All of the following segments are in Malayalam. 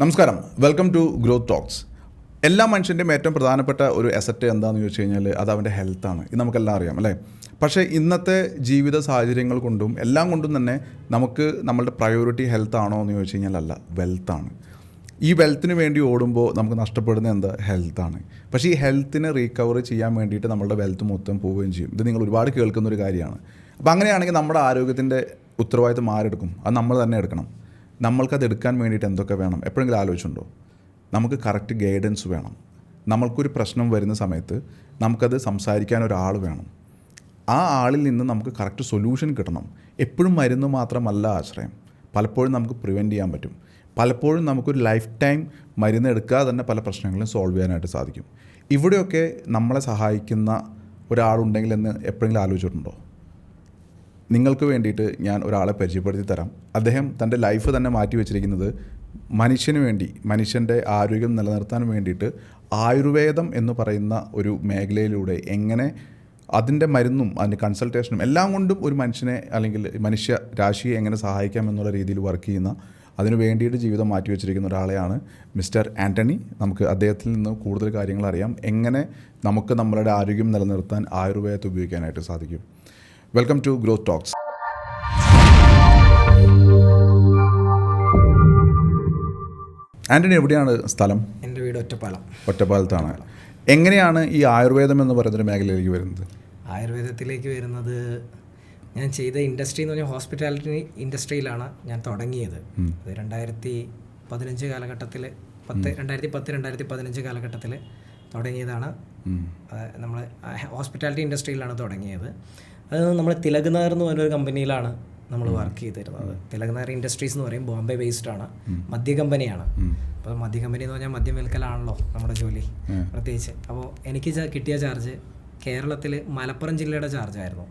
നമസ്കാരം, വെൽക്കം ടു ഗ്രോത്ത് ടോക്സ്. എല്ലാ മനുഷ്യൻ്റെയും ഏറ്റവും പ്രധാനപ്പെട്ട ഒരു അസറ്റ് എന്താണെന്ന് ചോദിച്ചു കഴിഞ്ഞാൽ അത് അവൻ്റെ ഹെൽത്താണ്. ഇത് നമുക്കെല്ലാം അറിയാം അല്ലേ? പക്ഷേ ഇന്നത്തെ ജീവിത സാഹചര്യങ്ങൾ കൊണ്ടും എല്ലാം കൊണ്ടും തന്നെ നമുക്ക് നമ്മളുടെ പ്രയോറിറ്റി ഹെൽത്ത് ആണോ എന്ന് ചോദിച്ചു കഴിഞ്ഞാൽ അല്ല, വെൽത്താണ്. ഈ വെൽത്തിന് വേണ്ടി ഓടുമ്പോൾ നമുക്ക് നഷ്ടപ്പെടുന്ന എന്താ? ഹെൽത്താണ്. പക്ഷേ ഈ ഹെൽത്തിനെ റീകവർ ചെയ്യാൻ വേണ്ടിയിട്ട് നമ്മളുടെ വെൽത്ത് മൊത്തം പോവുകയും ചെയ്യും. ഇത് നിങ്ങൾ ഒരുപാട് കേൾക്കുന്നൊരു കാര്യമാണ്. അപ്പോൾ അങ്ങനെയാണെങ്കിൽ നമ്മുടെ ആരോഗ്യത്തിൻ്റെ ഉത്തരവാദിത്തം ആരെടുക്കും? അത് നമ്മൾ തന്നെ എടുക്കണം. നമ്മൾക്കത് എടുക്കാൻ വേണ്ടിയിട്ട് എന്തൊക്കെ വേണം? എപ്പോഴെങ്കിലും ആലോചിച്ചിട്ടുണ്ടോ? നമുക്ക് കറക്റ്റ് ഗൈഡൻസ് വേണം. നമ്മൾക്കൊരു പ്രശ്നം വരുന്ന സമയത്ത് നമുക്കത് സംസാരിക്കാൻ ഒരാൾ വേണം. ആ ആളിൽ നിന്ന് നമുക്ക് കറക്റ്റ് സൊല്യൂഷൻ കിട്ടണം. എപ്പോഴും മരുന്ന് മാത്രമല്ല ആശ്രയം. പലപ്പോഴും നമുക്ക് പ്രിവെൻറ്റ് ചെയ്യാൻ പറ്റും. പലപ്പോഴും നമുക്കൊരു ലൈഫ് ടൈം മരുന്ന് എടുക്കാതെ തന്നെ പല പ്രശ്നങ്ങളും സോൾവ് ചെയ്യാനായിട്ട് സാധിക്കും. ഇവിടെയൊക്കെ നമ്മളെ സഹായിക്കുന്ന ഒരാളുണ്ടെങ്കിൽ എന്ന് എപ്പോഴെങ്കിലും ആലോചിച്ചിട്ടുണ്ടോ? നിങ്ങൾക്ക് വേണ്ടിയിട്ട് ഞാൻ ഒരാളെ പരിചയപ്പെടുത്തി തരാം. അദ്ദേഹം തൻ്റെ ലൈഫ് തന്നെ മാറ്റി വെച്ചിരിക്കുന്നത് മനുഷ്യന് വേണ്ടി, മനുഷ്യൻ്റെ ആരോഗ്യം നിലനിർത്താൻ വേണ്ടിയിട്ട് ആയുർവേദം എന്ന് പറയുന്ന ഒരു മേഖലയിലൂടെ എങ്ങനെ അതിൻ്റെ മരുന്നും അതിൻ്റെ കൺസൾട്ടേഷനും എല്ലാം കൊണ്ടും ഒരു മനുഷ്യനെ അല്ലെങ്കിൽ മനുഷ്യ രാശിയെ എങ്ങനെ സഹായിക്കാം എന്നുള്ള രീതിയിൽ വർക്ക് ചെയ്യുന്ന, അതിനു വേണ്ടിയിട്ട് ജീവിതം മാറ്റി വെച്ചിരിക്കുന്ന ഒരാളെയാണ് മിസ്റ്റർ ആൻ്റണി. നമുക്ക് അദ്ദേഹത്തിൽ നിന്ന് കൂടുതൽ കാര്യങ്ങൾ അറിയാം. എങ്ങനെ നമുക്ക് നമ്മളുടെ ആരോഗ്യം നിലനിർത്താൻ ആയുർവേദത്തെ ഉപയോഗിക്കാനായിട്ട് സാധിക്കും. Welcome to growth talks. Antony, എവിടെയാണ് സ്ഥലം? എൻ്റെ വീട് ഒറ്റപ്പാലം. ഒറ്റപ്പാലത്താണ്. എങ്ങനെയാണ് ഈ ആയുർവേദം എന്ന് പറയുന്നൊരു മേഖലയിലേക്ക് വരുന്നത്? ആയുർവേദത്തിലേക്ക് വരുന്നത് ഞാൻ ചെയ്ത ഇൻഡസ്ട്രി എന്ന് പറഞ്ഞാൽ ഹോസ്പിറ്റാലിറ്റി ഇൻഡസ്ട്രിയിലാണ് ഞാൻ തുടങ്ങിയത്. അത് 2015 കാലഘട്ടത്തിൽ 2010-2015 കാലഘട്ടത്തിൽ തുടങ്ങിയതാണ്. നമ്മൾ ഹോസ്പിറ്റാലിറ്റി ഇൻഡസ്ട്രിയിലാണ് തുടങ്ങിയത്. അത് നമ്മൾ തിലക് നഗർ എന്ന് പറഞ്ഞൊരു കമ്പനിയിലാണ് നമ്മൾ വർക്ക് ചെയ്തിരുന്നത്. തിലക് നഗർ ഇൻഡസ്ട്രീസ് എന്ന് പറയും, ബോംബെ ബേസ്ഡ് ആണ്, മദ്യ കമ്പനിയാണ്. അപ്പോൾ മദ്യ കമ്പനി എന്ന് പറഞ്ഞാൽ മദ്യം വിൽക്കലാണല്ലോ നമ്മുടെ ജോലി പ്രത്യേകിച്ച്. അപ്പോൾ എനിക്ക് കിട്ടിയ ചാർജ് കേരളത്തിൽ മലപ്പുറം ജില്ലയുടെ ചാർജായിരുന്നു.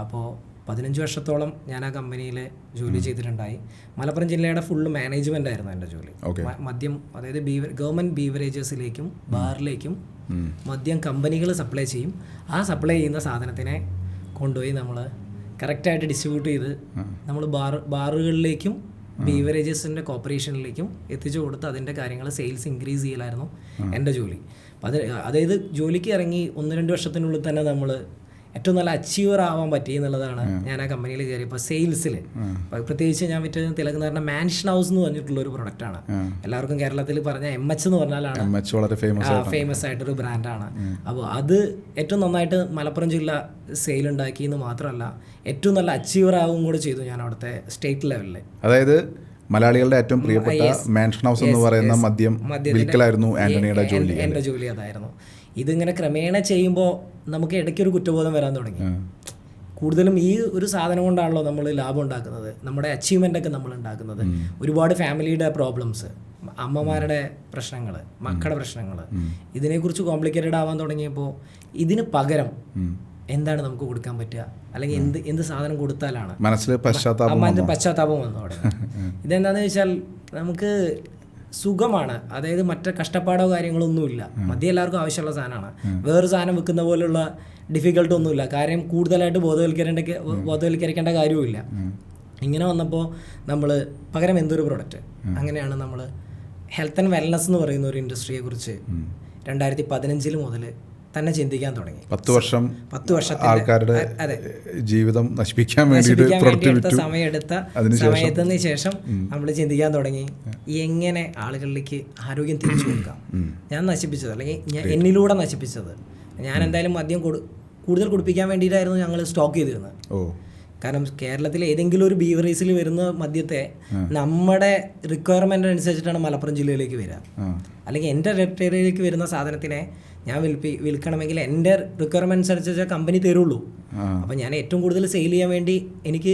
അപ്പോൾ 15 വർഷത്തോളം ഞാൻ ആ കമ്പനിയിൽ ജോലി ചെയ്തിട്ടുണ്ടായി. മലപ്പുറം ജില്ലയുടെ ഫുള്ള് മാനേജ്മെൻ്റ് ആയിരുന്നു എൻ്റെ ജോലി. മദ്യം, അതായത് ഗവൺമെൻറ് ബീവറേജസിലേക്കും ബാറിലേക്കും മദ്യം കമ്പനികൾ സപ്ലൈ ചെയ്യും. ആ സപ്ലൈ ചെയ്യുന്ന സാധനത്തിനെ കൊണ്ടുപോയി നമ്മൾ കറക്റ്റായിട്ട് ഡിസ്ട്രിബ്യൂട്ട് ചെയ്ത് നമ്മൾ ബാറുകളിലേക്കും ബീവറേജസിൻ്റെ കോർപ്പറേഷനിലേക്കും എത്തിച്ചു കൊടുത്ത് അതിൻ്റെ കാര്യങ്ങൾ സെയിൽസ് ഇൻക്രീസ് ചെയ്യലായിരുന്നു എൻ്റെ ജോലി. അതായത് ജോലിക്ക് ഇറങ്ങി 1-2 വർഷത്തിനുള്ളിൽ തന്നെ നമ്മൾ ഏറ്റവും നല്ല അച്ചീവർ ആവാൻ പറ്റി എന്നുള്ളതാണ് ഞാൻ ആ കമ്പനിയിൽ കയറിയപ്പോൾ. സെയിൽസിൽ പ്രത്യേകിച്ച് ഞാൻ വിറ്റത് തിലക് എന്ന് പറഞ്ഞാൽ മാൻഷൻ ഹൗസ് എന്ന് പറഞ്ഞിട്ടുള്ള ഒരു പ്രൊഡക്റ്റാണ്. എല്ലാവർക്കും കേരളത്തിൽ പറഞ്ഞ MH എന്ന് പറഞ്ഞാലാണ് വളരെ ഫേമസ് ആയിട്ടൊരു ബ്രാൻഡാണ്. അപ്പോൾ അത് ഏറ്റവും നന്നായിട്ട് മലപ്പുറം ജില്ല സെയിൽ ഉണ്ടാക്കി എന്ന് മാത്രമല്ല ഏറ്റവും നല്ല അച്ചീവർ ആവും കൂടെ ചെയ്തു ഞാൻ അവിടുത്തെ സ്റ്റേറ്റ് ലെവലിൽ. അതായത് മലയാളികളുടെ ഏറ്റവും പ്രിയപ്പെട്ട മാൻഷൻ ഹൗസ് എന്ന് പറയുന്ന മദ്യം വിൽക്കലായിരുന്നു ആന്റണിയുടെ ജോലി. എൻ്റെ ജോലി അതായിരുന്നു. ഇതിങ്ങനെ ക്രമേണ ചെയ്യുമ്പോൾ നമുക്ക് ഇടയ്ക്കൊരു കുറ്റബോധം വരാൻ തുടങ്ങി. കൂടുതലും ഈ ഒരു സാധനം കൊണ്ടാണല്ലോ നമ്മൾ ലാഭം ഉണ്ടാക്കുന്നത്, നമ്മുടെ അച്ചീവ്മെൻ്റ് ഒക്കെ നമ്മൾ ഉണ്ടാക്കുന്നത്. ഒരുപാട് ഫാമിലിയുടെ പ്രോബ്ലംസ്, അമ്മമാരുടെ പ്രശ്നങ്ങൾ, മക്കളുടെ പ്രശ്നങ്ങൾ, ഇതിനെക്കുറിച്ച് കോംപ്ലിക്കേറ്റഡ് ആവാൻ തുടങ്ങിയപ്പോൾ ഇതിന് പകരം എന്താണ് നമുക്ക് കൊടുക്കാൻ പറ്റുക, അല്ലെങ്കിൽ എന്ത് സാധനം കൊടുത്താലാണ് മനസ്സിൽ പശ്ചാത്താപം വന്നു തുടങ്ങി. ഇതെന്താണെന്ന് വെച്ചാൽ നമുക്ക് സുഖമാണ്, അതായത് മറ്റേ കഷ്ടപ്പാടോ കാര്യങ്ങളോ ഒന്നുമില്ല. മദ്യം എല്ലാവർക്കും ആവശ്യമുള്ള സാധനമാണ്. വേറൊരു സാധനം വെക്കുന്ന പോലുള്ള ഡിഫിക്കൽട്ട് ഒന്നുമില്ല. കാര്യം കൂടുതലായിട്ട് ബോധവൽക്കരിക്കേണ്ട കാര്യവുമില്ല. ഇങ്ങനെ വന്നപ്പോൾ നമ്മൾ പകരം എന്തൊരു പ്രൊഡക്റ്റ്, അങ്ങനെയാണ് നമ്മൾ ഹെൽത്ത് ആൻഡ് വെൽനസ് എന്ന് പറയുന്ന ഒരു ഇൻഡസ്ട്രിയെക്കുറിച്ച് 2015 മുതൽ തന്നെ ചിന്തിക്കാൻ തുടങ്ങി. 10 വർഷത്തെ ആൾക്കാരുടെ ജീവിതം നശിപ്പിക്കാൻ വേണ്ടിയിട്ട് സമയത്തിന് ശേഷം നമ്മൾ ചിന്തിക്കാൻ തുടങ്ങി എങ്ങനെ ആളുകളിലേക്ക് ആരോഗ്യം തിരിച്ചു കൊടുക്കാം. ഞാൻ നശിപ്പിച്ചത്, അല്ലെങ്കിൽ എന്നിലൂടെ നശിപ്പിച്ചത്, ഞാൻ എന്തായാലും മദ്യം കൂടുതൽ കുടിപ്പിക്കാൻ വേണ്ടിയിട്ടായിരുന്നു ഞങ്ങൾ സ്റ്റോക്ക് ചെയ്തിരുന്നത്. കാരണം കേരളത്തിൽ ഏതെങ്കിലും ഒരു ബീവറേജിൽ വരുന്ന മദ്യത്തെ നമ്മുടെ റിക്വയർമെൻ്റ് അനുസരിച്ചിട്ടാണ് മലപ്പുറം ജില്ലയിലേക്ക് വരിക. അല്ലെങ്കിൽ എൻ്റെ ടെറിട്ടറിയിലേക്ക് വരുന്ന സാധനത്തിനെ ഞാൻ വിൽക്കണമെങ്കിൽ എൻ്റെ റിക്വയർമെൻറ്റ്സ് അനുസരിച്ച് കമ്പനി തരുള്ളൂ. അപ്പോൾ ഞാൻ ഏറ്റവും കൂടുതൽ സെയിൽ ചെയ്യാൻ വേണ്ടി എനിക്ക്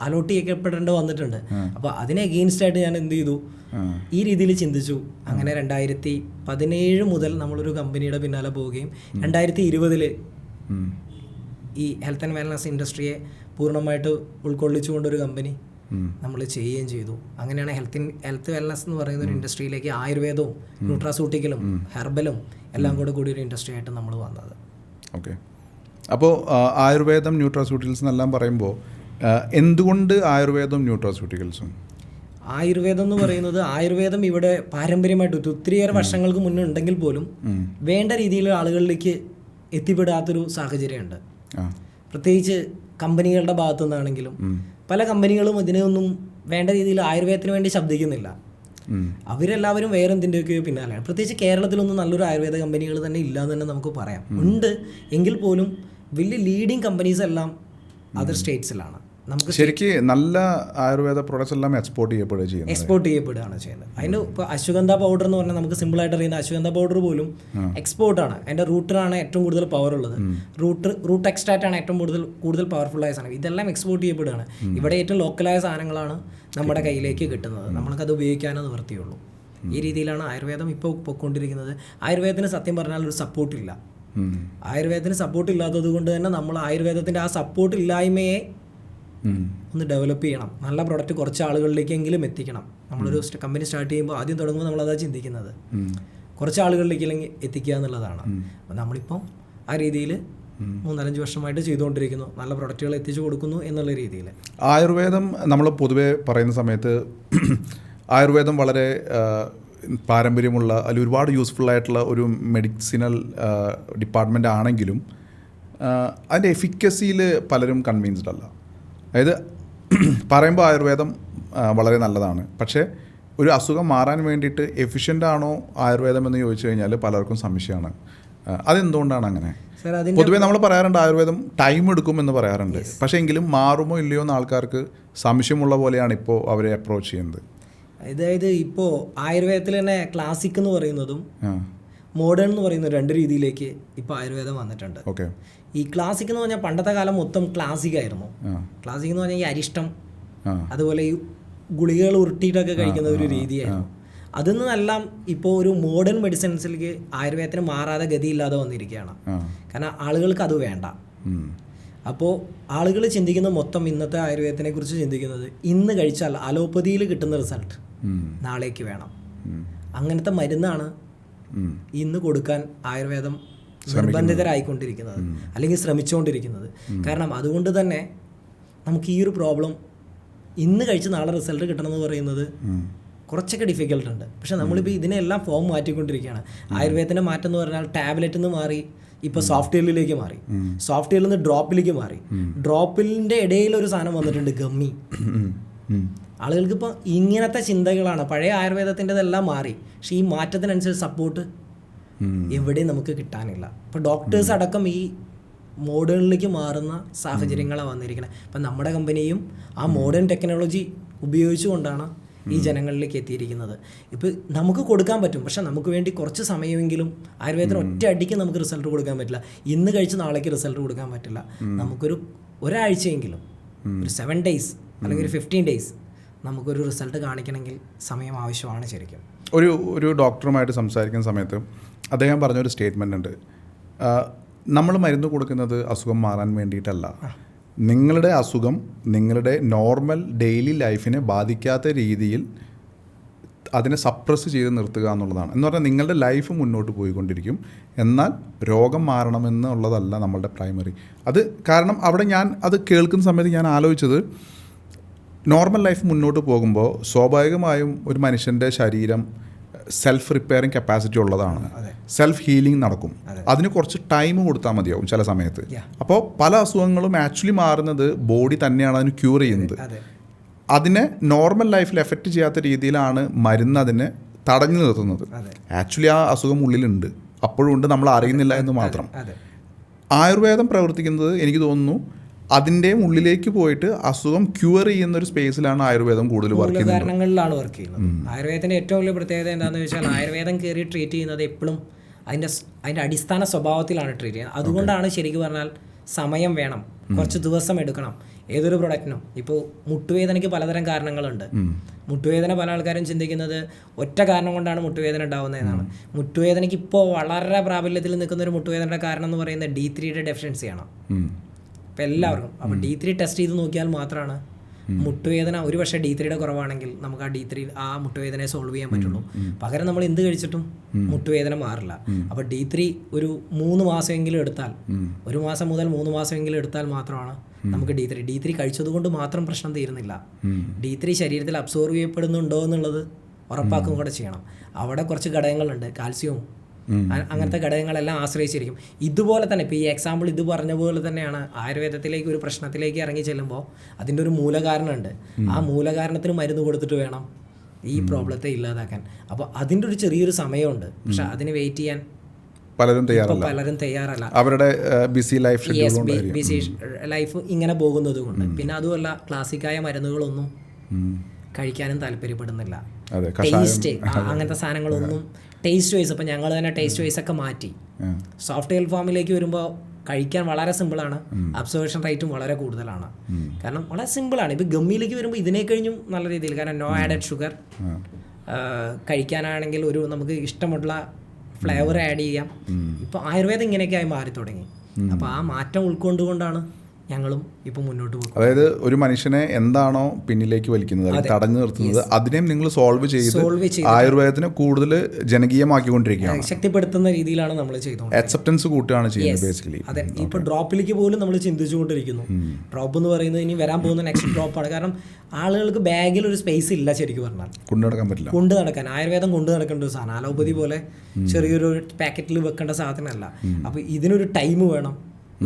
അലോട്ട് ചെയ്യപ്പെടേണ്ടി വന്നിട്ടുണ്ട്. അപ്പോൾ അതിനെ അഗെയിൻസ്റ്റ് ആയിട്ട് ഞാൻ എന്ത് ചെയ്തു, ഈ രീതിയിൽ ചിന്തിച്ചു. അങ്ങനെ 2017 മുതൽ നമ്മളൊരു കമ്പനിയുടെ പിന്നാലെ പോവുകയും 2020 ഈ ഹെൽത്ത് ആൻഡ് വെൽനസ് ഇൻഡസ്ട്രിയെ പൂർണ്ണമായിട്ട് ഉൾക്കൊള്ളിച്ചുകൊണ്ടൊരു കമ്പനി നമ്മൾ ചെയ്യുകയും ചെയ്തു. അങ്ങനെയാണ് ഹെൽത്ത് വെൽനസ് എന്ന് പറയുന്ന ഒരു ഇൻഡസ്ട്രിയിലേക്ക് ആയുർവേദവും ന്യൂട്രാസ്യൂട്ടിക്കലും ഹെർബലും എല്ലാം കൂടി ഒരു ഇൻഡസ്ട്രി ആയിട്ട് നമ്മൾ വന്നത്. ഓക്കെ. അപ്പോൾ ആയുർവേദം, ന്യൂട്രാസ്യൂട്ടിക്കൽസ് എന്നെല്ലാം പറയുമ്പോൾ എന്തുകൊണ്ട് ആയുർവേദം ന്യൂട്രാസ്യൂട്ടിക്കൽസും? ആയുർവേദം എന്ന് പറയുന്നത്, ആയുർവേദം ഇവിടെ പാരമ്പര്യമായിട്ട് ഒത്തിരിയേറെ വർഷങ്ങൾക്ക് മുന്നേ ഉണ്ടെങ്കിൽ പോലും വേണ്ട രീതിയിൽ ആളുകളിലേക്ക് എത്തിപ്പെടാത്തൊരു സാഹചര്യമുണ്ട്. പ്രത്യേകിച്ച് കമ്പനികളുടെ ഭാഗത്തു നിന്നാണെങ്കിലും പല കമ്പനികളും ഇതിനെയൊന്നും വേണ്ട രീതിയിൽ ആയുർവേദത്തിന് വേണ്ടി ശബ്ദിക്കുന്നില്ല. അവരെല്ലാവരും വേറെ എന്തിൻ്റെയൊക്കെയോ പിന്നാലെയാണ്. പ്രത്യേകിച്ച് കേരളത്തിലൊന്നും നല്ലൊരു ആയുർവേദ കമ്പനികൾ തന്നെ ഇല്ല എന്ന് തന്നെ നമുക്ക് പറയാം. ഉണ്ട് എങ്കിൽ പോലും വലിയ ലീഡിങ് കമ്പനീസ് എല്ലാം അതർ സ്റ്റേറ്റ്സിലാണ്. നമുക്ക് ശരിക്ക് നല്ല ആയുർവേദ പ്രോഡക്ട്സ് എല്ലാം എക്സ്പോർട്ട് ചെയ്യപ്പെടുകയാണ് ചെയ്യുന്നത്. അതിന് ഇപ്പോൾ അശ്വഗന്ധ പൗഡർ എന്ന് പറഞ്ഞാൽ നമുക്ക് സിമ്പിളായിട്ട് അറിയുന്ന അശ്വഗന്ധ പൗഡർ പോലും എക്സ്പോർട്ടാണ്. അതിൻ്റെ റൂട്ടിനാണ് ഏറ്റവും കൂടുതൽ പവർ ഉള്ളത്. റൂട്ട് എക്സ്ട്രാക്റ്റ് ആണ് ഏറ്റവും കൂടുതൽ പവർഫുള്ളായ സാധനം. ഇതെല്ലാം എക്സ്പോർട്ട് ചെയ്യപ്പെടുകയാണ്. ഇവിടെ ഏറ്റവും ലോക്കലായ സാധനങ്ങളാണ് നമ്മുടെ കയ്യിലേക്ക് കിട്ടുന്നത്. നമ്മൾക്കത് ഉപയോഗിക്കാനേ നിവൃത്തിയുള്ളൂ. ഈ രീതിയിലാണ് ആയുർവേദം ഇപ്പോൾ പൊയ്ക്കൊണ്ടിരിക്കുന്നത്. ആയുർവേദത്തിന് സത്യം പറഞ്ഞാൽ ഒരു സപ്പോർട്ടില്ല. ആയുർവേദത്തിന് സപ്പോർട്ട് ഇല്ലാത്തത് കൊണ്ട് തന്നെ നമ്മൾ ആയുർവേദത്തിൻ്റെ ആ സപ്പോർട്ട് ഇല്ലായ്മയെ ഒന്ന് ഡെവലപ്പ് ചെയ്യണം. നല്ല പ്രൊഡക്റ്റ് കുറച്ച് ആളുകളിലേക്കെങ്കിലും എത്തിക്കണം. നമ്മളൊരു കമ്പനി സ്റ്റാർട്ട് ചെയ്യുമ്പോൾ ആദ്യം തുടങ്ങുമ്പോൾ നമ്മളതാ ചിന്തിക്കുന്നത്, കുറച്ച് ആളുകളിലേക്കെങ്കിലും എത്തിക്കുക എന്നുള്ളതാണ്. അപ്പോൾ നമ്മളിപ്പോൾ ആ രീതിയിൽ 3-4 വർഷമായിട്ട് ചെയ്തുകൊണ്ടിരിക്കുന്നു. നല്ല പ്രൊഡക്റ്റുകൾ എത്തിച്ചു കൊടുക്കുന്നു എന്നുള്ള രീതിയിൽ. ആയുർവേദം നമ്മൾ പൊതുവെ പറയുന്ന സമയത്ത് ആയുർവേദം വളരെ പാരമ്പര്യമുള്ള അല്ലെങ്കിൽ ഒരുപാട് യൂസ്ഫുൾ ആയിട്ടുള്ള ഒരു മെഡിസിനൽ ഡിപ്പാർട്ട്മെൻ്റ് ആണെങ്കിലും അതിൻ്റെ എഫിക്കസിയിൽ പലരും കൺവിൻസ്ഡ് അല്ല. അതായത് പറയുമ്പോൾ ആയുർവേദം വളരെ നല്ലതാണ്, പക്ഷേ ഒരു അസുഖം മാറാൻ വേണ്ടിയിട്ട് എഫിഷ്യൻ്റ് ആണോ ആയുർവേദം എന്ന് ചോദിച്ചു കഴിഞ്ഞാൽ പലർക്കും സംശയമാണ്. അതെന്തുകൊണ്ടാണ് അങ്ങനെ? പൊതുവേ നമ്മൾ പറയാറുണ്ട് ആയുർവേദം ടൈം എടുക്കും എന്ന് പറയാറുണ്ട്, പക്ഷേ എങ്കിലും മാറുമോ ഇല്ലയോ എന്ന് ആൾക്കാർക്ക് സംശയമുള്ള പോലെയാണ് ഇപ്പോൾ അവരെ അപ്രോച്ച് ചെയ്യുന്നത്. അതായത് ഇപ്പോൾ ആയുർവേദത്തിൽ തന്നെ ക്ലാസിക് എന്ന് പറയുന്നതും മോഡേൺ എന്ന് പറയുന്ന 2 രീതിയിലേക്ക് ഇപ്പോൾ ആയുർവേദം വന്നിട്ടുണ്ട്. ഓക്കെ. ഈ ക്ലാസിക് എന്ന് പറഞ്ഞാൽ പണ്ടത്തെ കാലം മൊത്തം ക്ലാസിക് ആയിരുന്നു. ക്ലാസിക് എന്ന് പറഞ്ഞാൽ ഈ അരിഷ്ടം, അതുപോലെ ഈ ഗുളികകൾ ഉരുട്ടിയിട്ടൊക്കെ കഴിക്കുന്ന ഒരു രീതിയായിരുന്നു. അതിൽ നിന്നെല്ലാം ഇപ്പോൾ ഒരു മോഡേൺ മെഡിസിൻസിലേക്ക് ആയുർവേദത്തിന് മാറാതെ ഗതിയില്ലാതെ വന്നിരിക്കുകയാണ്. കാരണം ആളുകൾക്ക് അത് വേണ്ട. അപ്പോൾ ആളുകൾ ചിന്തിക്കുന്നത് മൊത്തം ഇന്നത്തെ ആയുർവേദത്തിനെ കുറിച്ച് ചിന്തിക്കുന്നത് ഇന്ന് കഴിച്ചാൽ അലോപ്പതിയിൽ കിട്ടുന്ന റിസൾട്ട് നാളേക്ക് വേണം. അങ്ങനത്തെ മരുന്നാണ് ഇന്ന് കൊടുക്കാൻ ആയുർവേദം നിർബന്ധിതരായിക്കൊണ്ടിരിക്കുന്നത്, അല്ലെങ്കിൽ ശ്രമിച്ചുകൊണ്ടിരിക്കുന്നത്. കാരണം അതുകൊണ്ട് തന്നെ നമുക്ക് ഈ ഒരു പ്രോബ്ലം ഇന്ന് കഴിച്ച് നാളെ റിസൾട്ട് കിട്ടണമെന്ന് പറയുന്നത് കുറച്ചൊക്കെ ഡിഫിക്കൽട്ട് ഉണ്ട്. പക്ഷെ നമ്മളിപ്പോൾ ഇതിനെല്ലാം ഫോം മാറ്റിക്കൊണ്ടിരിക്കുകയാണ്. ആയുർവേദത്തിൻ്റെ മാറ്റം എന്ന് പറഞ്ഞാൽ ടാബ്ലറ്റിൽ നിന്ന് മാറി ഇപ്പോൾ സോഫ്റ്റ്വെയറിലേക്ക് മാറി, സോഫ്റ്റ്വെയറിൽ നിന്ന് ഡ്രോപ്പിലേക്ക് മാറി. ഡ്രോപ്പിലിൻ്റെ ഇടയിൽ ഒരു സാധനം വന്നിട്ടുണ്ട്, ഗമ്മി. ആളുകൾക്ക് ഇപ്പോൾ ഇങ്ങനത്തെ ചിന്തകളാണ്. പഴയ ആയുർവേദത്തിൻ്റെതെല്ലാം മാറി, പക്ഷേ ഈ മാറ്റത്തിനനുസരിച്ച് സപ്പോർട്ട് എവിടെയും നമുക്ക് കിട്ടാനില്ല. ഇപ്പോൾ ഡോക്ടേഴ്സ് അടക്കം ഈ മോഡേണിലേക്ക് മാറുന്ന സാഹചര്യങ്ങളാണ് വന്നിരിക്കുന്നത്. അപ്പം നമ്മുടെ കമ്പനിയും ആ മോഡേൺ ടെക്നോളജി ഉപയോഗിച്ചുകൊണ്ടാണ് ഈ ജനങ്ങളിലേക്ക് എത്തിയിരിക്കുന്നത്. ഇപ്പോൾ നമുക്ക് കൊടുക്കാൻ പറ്റും, പക്ഷെ നമുക്ക് വേണ്ടി കുറച്ച് സമയമെങ്കിലും ആയുർവേദത്തിന് ഒറ്റ അടിക്ക് നമുക്ക് റിസൾട്ട് കൊടുക്കാൻ പറ്റില്ല. ഇന്ന് കഴിച്ച് നാളേക്ക് റിസൾട്ട് കൊടുക്കാൻ പറ്റില്ല. നമുക്കൊരു ഒരാഴ്ചയെങ്കിലും, ഒരു 7 days അല്ലെങ്കിൽ ഒരു 15 days നമുക്കൊരു റിസൾട്ട് കാണിക്കണമെങ്കിൽ സമയം ആവശ്യമാണ് ശരിക്കും. ഒരു ഡോക്ടറുമായിട്ട് സംസാരിക്കുന്ന സമയത്ത് അദ്ദേഹം പറഞ്ഞൊരു സ്റ്റേറ്റ്മെൻ്റ് ഉണ്ട്, നമ്മൾ മരുന്ന് കൊടുക്കുന്നത് അസുഖം മാറാൻ വേണ്ടിയിട്ടല്ല, നിങ്ങളുടെ അസുഖം നിങ്ങളുടെ നോർമൽ ഡെയിലി ലൈഫിനെ ബാധിക്കാത്ത രീതിയിൽ അതിനെ സപ്രസ് ചെയ്ത് നിർത്തുക എന്നുള്ളതാണ്. എന്ന് പറഞ്ഞാൽ നിങ്ങളുടെ ലൈഫ് മുന്നോട്ട് പോയിക്കൊണ്ടിരിക്കും, എന്നാൽ രോഗം മാറണമെന്നുള്ളതല്ല നമ്മളുടെ പ്രൈമറി. അത് കാരണം അവിടെ ഞാൻ അത് കേൾക്കുന്ന സമയത്ത് ഞാൻ ആലോചിച്ചത്, നോർമൽ ലൈഫ് മുന്നോട്ട് പോകുമ്പോൾ സ്വാഭാവികമായും ഒരു മനുഷ്യൻ്റെ ശരീരം സെൽഫ് റിപ്പയറിങ് കപ്പാസിറ്റി ഉള്ളതാണ്. സെൽഫ് ഹീലിംഗ് നടക്കും. അതിന് കുറച്ച് ടൈം കൊടുത്താൽ മതിയാവും ചില സമയത്ത്. അപ്പോൾ പല അസുഖങ്ങളും ആക്ച്വലി മാറുന്നത് ബോഡി തന്നെയാണ് അതിന് ക്യൂർ ചെയ്യുന്നത്. അതിനെ നോർമൽ ലൈഫിൽ എഫക്റ്റ് ചെയ്യാത്ത രീതിയിലാണ് മരുന്ന് അതിനെ തടഞ്ഞു നിർത്തുന്നത്. ആക്ച്വലി ആ അസുഖം ഉള്ളിലുണ്ട്, അപ്പോഴും ഉണ്ട്, നമ്മൾ അറിയുന്നില്ല എന്ന് മാത്രം. ആയുർവേദം പ്രവർത്തിക്കുന്നത് എനിക്ക് തോന്നുന്നു അതിൻ്റെ ഉള്ളിലേക്ക് പോയിട്ട് അസുഖം ക്യൂർ ചെയ്യുന്ന ഒരു സ്പേസിലാണ് ആയുർവേദം കൂടുതൽ വർക്ക് ചെയ്യുന്നത്. കാരണങ്ങളിലാണ് വർക്ക് ചെയ്യുന്നത്. ആയുർവേദത്തിൻ്റെ ഏറ്റവും വലിയ പ്രത്യേകത എന്താണെന്ന് വെച്ചാൽ ആയുർവേദം കയറി ട്രീറ്റ് ചെയ്യുന്നത് എപ്പോഴും അതിൻ്റെ അടിസ്ഥാന സ്വഭാവത്തിലാണ് ട്രീറ്റ് ചെയ്യുന്നത്. അതുകൊണ്ടാണ് ശരിക്കും പറഞ്ഞാൽ സമയം വേണം, കുറച്ച് ദിവസം എടുക്കണം ഏതൊരു പ്രൊഡക്റ്റിനും. ഇപ്പോൾ മുട്ടുവേദനയ്ക്ക് പലതരം കാരണങ്ങളുണ്ട്. മുട്ടുവേദന പല ആൾക്കാരും ചിന്തിക്കുന്നത് ഒറ്റ കാരണം കൊണ്ടാണ് മുട്ടുവേദന ഉണ്ടാകുന്നത് എന്നാണ്. മുട്ടുവേദനയ്ക്ക് ഇപ്പോൾ വളരെ പ്രാബല്യത്തിൽ നിൽക്കുന്ന ഒരു മുട്ടുവേദനയുടെ കാരണം എന്ന് പറയുന്നത് D3 ഡെഫിഷ്യൻസിയാണ് ഇപ്പോൾ എല്ലാവർക്കും. അപ്പോൾ D3 ടെസ്റ്റ് ചെയ്ത് നോക്കിയാൽ മാത്രമാണ് മുട്ടുവേദന ഒരു പക്ഷേ D3 കുറവാണെങ്കിൽ നമുക്ക് ആ മുട്ടുവേദനയെ സോൾവ് ചെയ്യാൻ പറ്റുള്ളൂ. പകരം നമ്മൾ എന്ത് കഴിച്ചിട്ടും മുട്ടുവേദന മാറില്ല. അപ്പോൾ D3 ഒരു 3 മാസമെങ്കിലും എടുത്താൽ, 1 മാസം മുതൽ 3 മാസമെങ്കിലും എടുത്താൽ മാത്രമാണ് നമുക്ക് D3 കഴിച്ചതുകൊണ്ട് മാത്രം പ്രശ്നം തീരുന്നില്ല. D3 ശരീരത്തിൽ അബ്സോർവ് ചെയ്യപ്പെടുന്നുണ്ടോ എന്നുള്ളത് ഉറപ്പാക്കും കൂടെ ചെയ്യണം. അവിടെ കുറച്ച് ഘടകങ്ങളുണ്ട്, കാൽസ്യവും അങ്ങനത്തെ ഘടകങ്ങളെല്ലാം ആശ്രയിച്ചിരിക്കും. ഇതുപോലെ തന്നെ ഇപ്പോൾ ഈ എക്സാമ്പിൾ ഇത് പറഞ്ഞ പോലെ തന്നെയാണ് ആയുർവേദത്തിലേക്ക് ഒരു പ്രശ്നത്തിലേക്ക് ഇറങ്ങി ചെല്ലുമ്പോൾ അതിൻ്റെ ഒരു മൂലകാരണമുണ്ട്. ആ മൂലകാരണത്തിന് മരുന്ന് കൊടുത്തിട്ട് വേണം ഈ പ്രോബ്ലത്തെ ഇല്ലാതാക്കാൻ. അപ്പോൾ അതിൻ്റെ ഒരു ചെറിയൊരു സമയമുണ്ട്, പക്ഷെ അതിന് വെയിറ്റ് ചെയ്യാൻ പലരും തയ്യാറല്ല. അവരുടെ ബിസി ലൈഫ് ഇങ്ങനെ പോകുന്നത് കൊണ്ട്. പിന്നെ അതുമല്ല, ക്ലാസിക്കായ മരുന്നുകളൊന്നും കഴിക്കാനും താല്പര്യപ്പെടുന്നില്ല. ടേസ്റ്റ് അങ്ങനത്തെ സാധനങ്ങളൊന്നും ടേസ്റ്റ് വൈസ്, അപ്പോൾ ഞങ്ങൾ തന്നെ ടേസ്റ്റ് വൈസ് ഒക്കെ മാറ്റി സോഫ്റ്റ്വെയർ ഫോമിലേക്ക് വരുമ്പോൾ കഴിക്കാൻ വളരെ സിമ്പിളാണ്, അബ്സോർപ്ഷൻ റേറ്റും വളരെ കൂടുതലാണ്. കാരണം വളരെ സിമ്പിളാണ്. ഇപ്പോൾ ഗമ്മിയിലേക്ക് വരുമ്പോൾ ഇതിനെ കഴിഞ്ഞും നല്ല രീതിയിൽ, കാരണം നോ ആഡഡ് ഷുഗർ, കഴിക്കാനാണെങ്കിൽ ഒരു നമുക്ക് ഇഷ്ടമുള്ള ഫ്ലേവർ ആഡ് ചെയ്യാം. ഇപ്പോൾ ആയുർവേദം ഇങ്ങനെയൊക്കെയായി മാറി തുടങ്ങി. അപ്പോൾ ആ മാറ്റം ഉൾക്കൊണ്ടുകൊണ്ടാണ് ഞങ്ങളും ഇപ്പോൾ മുന്നോട്ട് പോകും. അതായത് ഒരു മനുഷ്യനെ എന്താണോ പിന്നിലേക്ക് വലിക്കുന്നത്, അല്ലെങ്കിൽ തടഞ്ഞു നിർത്തുന്നത്, അതിനെയും നിങ്ങൾ സോൾവ് ചെയ്ത് ആയുർവേദത്തിനെ കൂടുതൽ ജനകീയമാക്കിക്കൊണ്ടിരിക്കുകയാണ്, ശക്തിപ്പെടുത്തുന്ന രീതിയിലാണ് നമ്മൾ ചെയ്തുകൊണ്ട് അക്സെപ്റ്റൻസ് കൂട്ടുകയാണ് ചെയ്യുന്നത് ബേസിക്കലി. അതെ, ഇപ്പോൾ ഡ്രോപ്പിലേക്ക് പോലും നമ്മൾ ചിന്തിച്ചുകൊണ്ടിരിക്കുന്നു. ഡ്രോപ്പ് എന്ന് പറയുന്നത് ഇനി വരാൻ പോകുന്ന നെക്സ്റ്റ് ഡ്രോപ്പാണ്. കാരണം ആളുകൾക്ക് ബാഗിൽ ഒരു സ്പേസ് ഇല്ല, ശരിക്കും പറഞ്ഞാൽ കൊണ്ടു നടക്കാൻ പറ്റില്ല. കൊണ്ടു നടക്കാൻ ആയുർവേദം കൊണ്ടു നടക്കേണ്ട ഒരു സാധനം, അലോപ്പതി പോലെ ചെറിയൊരു പാക്കറ്റിൽ വെക്കേണ്ട സാധനമല്ല. അപ്പോൾ ഇതിനൊരു ടൈം വേണം,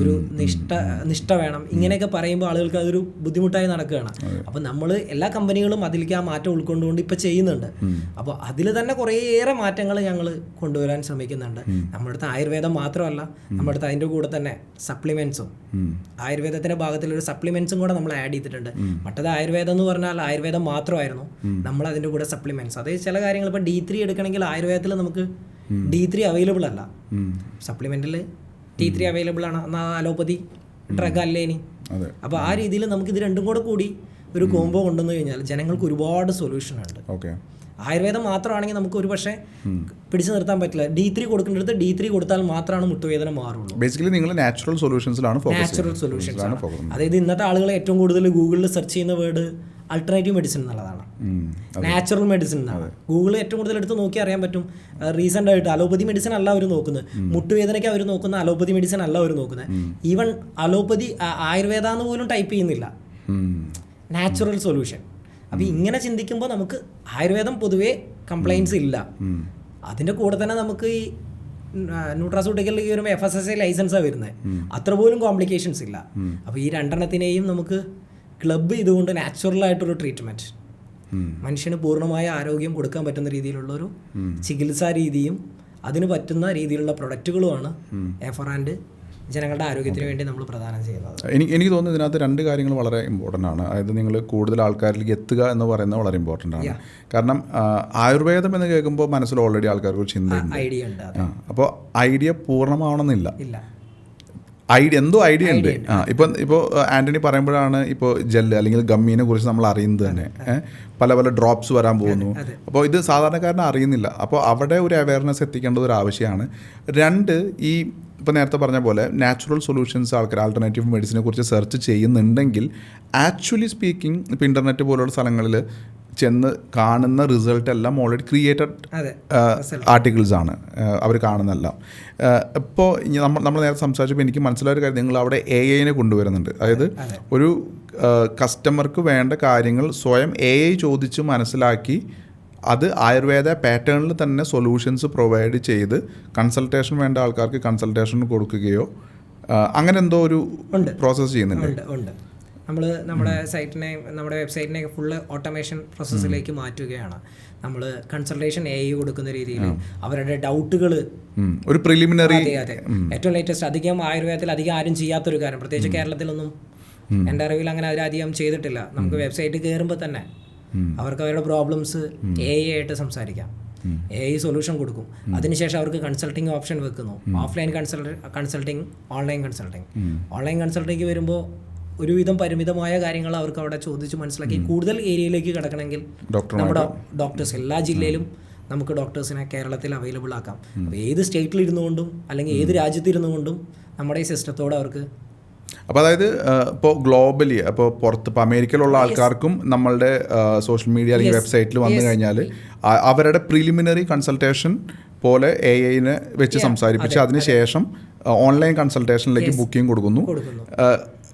ഒരു നിഷ്ഠ വേണം. ഇങ്ങനെയൊക്കെ പറയുമ്പോൾ ആളുകൾക്ക് അതൊരു ബുദ്ധിമുട്ടായി നടക്കുകയാണ്. അപ്പോൾ നമ്മൾ എല്ലാ കമ്പനികളും അതിലേക്ക് ആ മാറ്റം ഉൾക്കൊണ്ടുകൊണ്ട് ഇപ്പോൾ ചെയ്യുന്നുണ്ട്. അപ്പോൾ അതിൽ തന്നെ കുറേയേറെ മാറ്റങ്ങൾ ഞങ്ങൾ കൊണ്ടുവരാൻ ശ്രമിക്കുന്നുണ്ട്. നമ്മുടെ അടുത്ത് ആയുർവേദം മാത്രമല്ല, നമ്മുടെ അടുത്ത് അതിൻ്റെ കൂടെ തന്നെ സപ്ലിമെൻസും, ആയുർവേദത്തിൻ്റെ ഭാഗത്തിലൊരു സപ്ലിമെൻസും കൂടെ നമ്മൾ ആഡ് ചെയ്തിട്ടുണ്ട്. മറ്റത് ആയുർവേദം എന്ന് പറഞ്ഞാൽ ആയുർവേദം മാത്രമായിരുന്നു, നമ്മൾ അതിൻ്റെ കൂടെ സപ്ലിമെൻറ്റ്സ്. അതേ ചില കാര്യങ്ങൾ ഇപ്പോൾ D3 എടുക്കണമെങ്കിൽ ആയുർവേദത്തിൽ നമുക്ക് D3 അവൈലബിൾ അല്ല, സപ്ലിമെൻറ്റിൽ T3 അവൈലബിൾ ആണ്, എന്നാൽ അലോപ്പതി ഡ്രഗ് അല്ലേ ഇനി. അപ്പോൾ ആ രീതിയിൽ നമുക്ക് ഇത് രണ്ടും കൂടി ഒരു കോംബോ കൊണ്ടുവന്നു കഴിഞ്ഞാൽ ജനങ്ങൾക്ക് ഒരുപാട് സൊല്യൂഷൻ ഉണ്ട്. ആയുർവേദം മാത്രമാണെങ്കിൽ നമുക്ക് ഒരു പക്ഷേ പിടിച്ചു നിർത്താൻ പറ്റില്ല. D3 കൊടുക്കേണ്ടടുത്ത് D3 കൊടുത്താൽ മാത്രമാണ് മുട്ടുവേദന മാറുള്ളൂ. ബേസിക്കലി നിങ്ങൾ നാച്ചുറൽ സൊല്യൂഷൻസിലാണ് അതായത് ഇന്നത്തെ ആളുകൾ ഏറ്റവും കൂടുതൽ ഗൂഗിളിൽ സെർച്ച് ചെയ്യുന്ന വേർഡ് അൾട്ടർനേറ്റീവ് മെഡിസിൻ എന്നുള്ളതാണ്, നാച്ചുറൽ മെഡിസിൻ എന്നാണ്. ഗൂഗിൾ ഏറ്റവും കൂടുതൽ എടുത്ത് നോക്കി അറിയാൻ പറ്റും. റീസെൻ്റ് ആയിട്ട് അലോപ്പതി മെഡിസിൻ അല്ല അവർ നോക്കുന്നത്, മുട്ടുവേദനയ്ക്ക് അവർ നോക്കുന്ന അലോപ്പതി മെഡിസിൻ അല്ല അവർ നോക്കുന്നത്. ഈവൻ അലോപ്പതി ആയുർവേദ എന്ന് പോലും ടൈപ്പ് ചെയ്യുന്നില്ല, നാച്ചുറൽ സൊല്യൂഷൻ. അപ്പോൾ ഇങ്ങനെ ചിന്തിക്കുമ്പോൾ നമുക്ക് ആയുർവേദം പൊതുവേ കംപ്ലൈൻസ് ഇല്ല. അതിൻ്റെ കൂടെ തന്നെ നമുക്ക് ഈ ന്യൂട്രാസ്യൂട്ടിക്കലിലേക്ക് വരുമ്പോൾ FSSAI ലൈസൻസാണ് വരുന്നത്, അത്ര പോലും കോംപ്ലിക്കേഷൻസ് ഇല്ല. അപ്പോൾ ഈ രണ്ടെണ്ണത്തിനെയും നമുക്ക് ക്ലബ് ചെയ്തുകൊണ്ട് നാച്ചുറലായിട്ടൊരു ട്രീറ്റ്മെൻറ്റ്, മനുഷ്യന് പൂർണ്ണമായ ആരോഗ്യം കൊടുക്കാൻ പറ്റുന്ന രീതിയിലുള്ളൊരു ചികിത്സാ രീതിയും അതിന് പറ്റുന്ന രീതിയിലുള്ള പ്രൊഡക്റ്റുകളുമാണ് എഫറാൻഡ് ജനങ്ങളുടെ ആരോഗ്യത്തിന് വേണ്ടി നമ്മൾ പ്രദാനം ചെയ്യുന്നത്. എനിക്ക് തോന്നുന്നു ഇതിനകത്ത് 2 കാര്യങ്ങൾ വളരെ ഇമ്പോർട്ടൻ്റ് ആണ്. അതായത് നിങ്ങൾ കൂടുതൽ ആൾക്കാരിലേക്ക് എത്തുക എന്ന് പറയുന്നത് വളരെ ഇമ്പോർട്ടൻ്റ് ആണ്. കാരണം ആയുർവേദം എന്ന് കേൾക്കുമ്പോൾ മനസ്സിൽ ഓൾറെഡി ആൾക്കാർക്ക് ഒരു ചിന്തയുണ്ട്, ഐഡിയ ഉണ്ട്. അപ്പോൾ ഐഡിയ പൂർണ്ണമാവണമെന്നില്ല, എന്തോ ഐഡിയ ഉണ്ട്. ഇപ്പോൾ ആൻ്റണി പറയുമ്പോഴാണ് ഇപ്പോൾ ജെല്ല് അല്ലെങ്കിൽ ഗമ്മീനെ കുറിച്ച് നമ്മൾ അറിയുന്നത് തന്നെ. പല പല ഡ്രോപ്സ് വരാൻ പോകുന്നു. അപ്പോൾ ഇത് സാധാരണക്കാരനെ അറിയുന്നില്ല. അപ്പോൾ അവിടെ ഒരു അവയർനെസ് എത്തിക്കേണ്ടത് ഒരു ആവശ്യമാണ്. 2, ഈ ഇപ്പോൾ നേരത്തെ പറഞ്ഞ പോലെ നാച്ചുറൽ സൊല്യൂഷൻസ് ആൾക്കാർ ആൾട്ടർനേറ്റീവ് മെഡിസിനെ കുറിച്ച് സെർച്ച് ചെയ്യുന്നുണ്ടെങ്കിൽ ആക്ച്വലി സ്പീക്കിംഗ് ഇപ്പോൾ ഇൻ്റർനെറ്റ് പോലുള്ള സ്ഥലങ്ങളിൽ ചെന്ന് കാണുന്ന റിസൾട്ട് എല്ലാം ഓൾറെഡി ക്രിയേറ്റഡ് ആർട്ടിക്കിൾസ് ആണ് അവർ കാണുന്നതെല്ലാം. ഇപ്പോൾ നമ്മൾ നേരത്തെ സംസാരിച്ചപ്പോൾ എനിക്ക് മനസ്സിലായ ഒരു കാര്യം, നിങ്ങൾ അവിടെ AI കൊണ്ടുവരുന്നുണ്ട്. അതായത് ഒരു കസ്റ്റമർക്ക് വേണ്ട കാര്യങ്ങൾ സ്വയം AI ചോദിച്ച് മനസ്സിലാക്കി അത് ആയുർവേദ പാറ്റേണിൽ തന്നെ സൊല്യൂഷൻസ് പ്രൊവൈഡ് ചെയ്ത് കൺസൾട്ടേഷൻ വേണ്ട ആൾക്കാർക്ക് കൺസൾട്ടേഷൻ കൊടുക്കുകയോ അങ്ങനെ എന്തോ ഒരു പ്രോസസ്സ് ചെയ്യുന്നുണ്ട്. നമ്മൾ നമ്മുടെ വെബ്സൈറ്റിനെ ഫുള്ള് ഓട്ടോമേഷൻ പ്രോസസ്സിലേക്ക് മാറ്റുകയാണ്. നമ്മൾ കൺസൾട്ടേഷൻ AI കൊടുക്കുന്ന രീതിയിൽ അവരുടെ ഡൗട്ടുകൾ ഒരു പ്രിലിമിനറി, ഏറ്റവും ലേറ്റസ്റ്റ്, അധികം ആയുർവേദത്തിൽ അധികം ആരും ചെയ്യാത്തൊരു കാര്യം, പ്രത്യേകിച്ച് കേരളത്തിലൊന്നും എൻ്റെ അറിവിൽ അങ്ങനെ അവരധികം ചെയ്തിട്ടില്ല. നമുക്ക് വെബ്സൈറ്റ് കയറുമ്പോൾ തന്നെ അവർക്ക് അവരുടെ പ്രോബ്ലംസ് AI ആയിട്ട് സംസാരിക്കാം, AI സൊല്യൂഷൻ കൊടുക്കും. അതിനുശേഷം അവർക്ക് കൺസൾട്ടിങ് ഓപ്ഷൻ വെക്കുന്നു, ഓഫ്ലൈൻ കൺസൾട്ടിങ്, ഓൺലൈൻ കൺസൾട്ടിങ് വരുമ്പോൾ ഒരുവിധം പരിമിതമായ കാര്യങ്ങൾ അവർക്ക് അവിടെ ചോദിച്ച് മനസ്സിലാക്കി കൂടുതൽ ഏരിയയിലേക്ക് കിടക്കണമെങ്കിൽ നമ്മുടെ ഡോക്ടേഴ്സ് എല്ലാ ജില്ലയിലും നമുക്ക് ഡോക്ടേഴ്സിനെ കേരളത്തിൽ അവൈലബിൾ ആക്കാം. അപ്പോൾ ഏത് സ്റ്റേറ്റിൽ ഇരുന്നുകൊണ്ടും അല്ലെങ്കിൽ ഏത് രാജ്യത്ത് ഇരുന്നുകൊണ്ടും നമ്മുടെ ഈ സിസ്റ്റത്തോടെ അവർക്ക് അപ്പോൾ അതായത് ഇപ്പോൾ ഗ്ലോബലി അപ്പോൾ പുറത്ത് ഇപ്പോൾ അമേരിക്കയിലുള്ള ആൾക്കാർക്കും നമ്മളുടെ സോഷ്യൽ മീഡിയ അല്ലെങ്കിൽ വെബ്സൈറ്റിൽ വന്നു കഴിഞ്ഞാൽ അവരുടെ പ്രിലിമിനറി കൺസൾട്ടേഷൻ പോലെ AI-നെ വെച്ച് സംസാരിപ്പിച്ച് അതിനുശേഷം ഓൺലൈൻ കൺസൾട്ടേഷനിലേക്ക് ബുക്കിംഗ് കൊടുക്കുന്നു.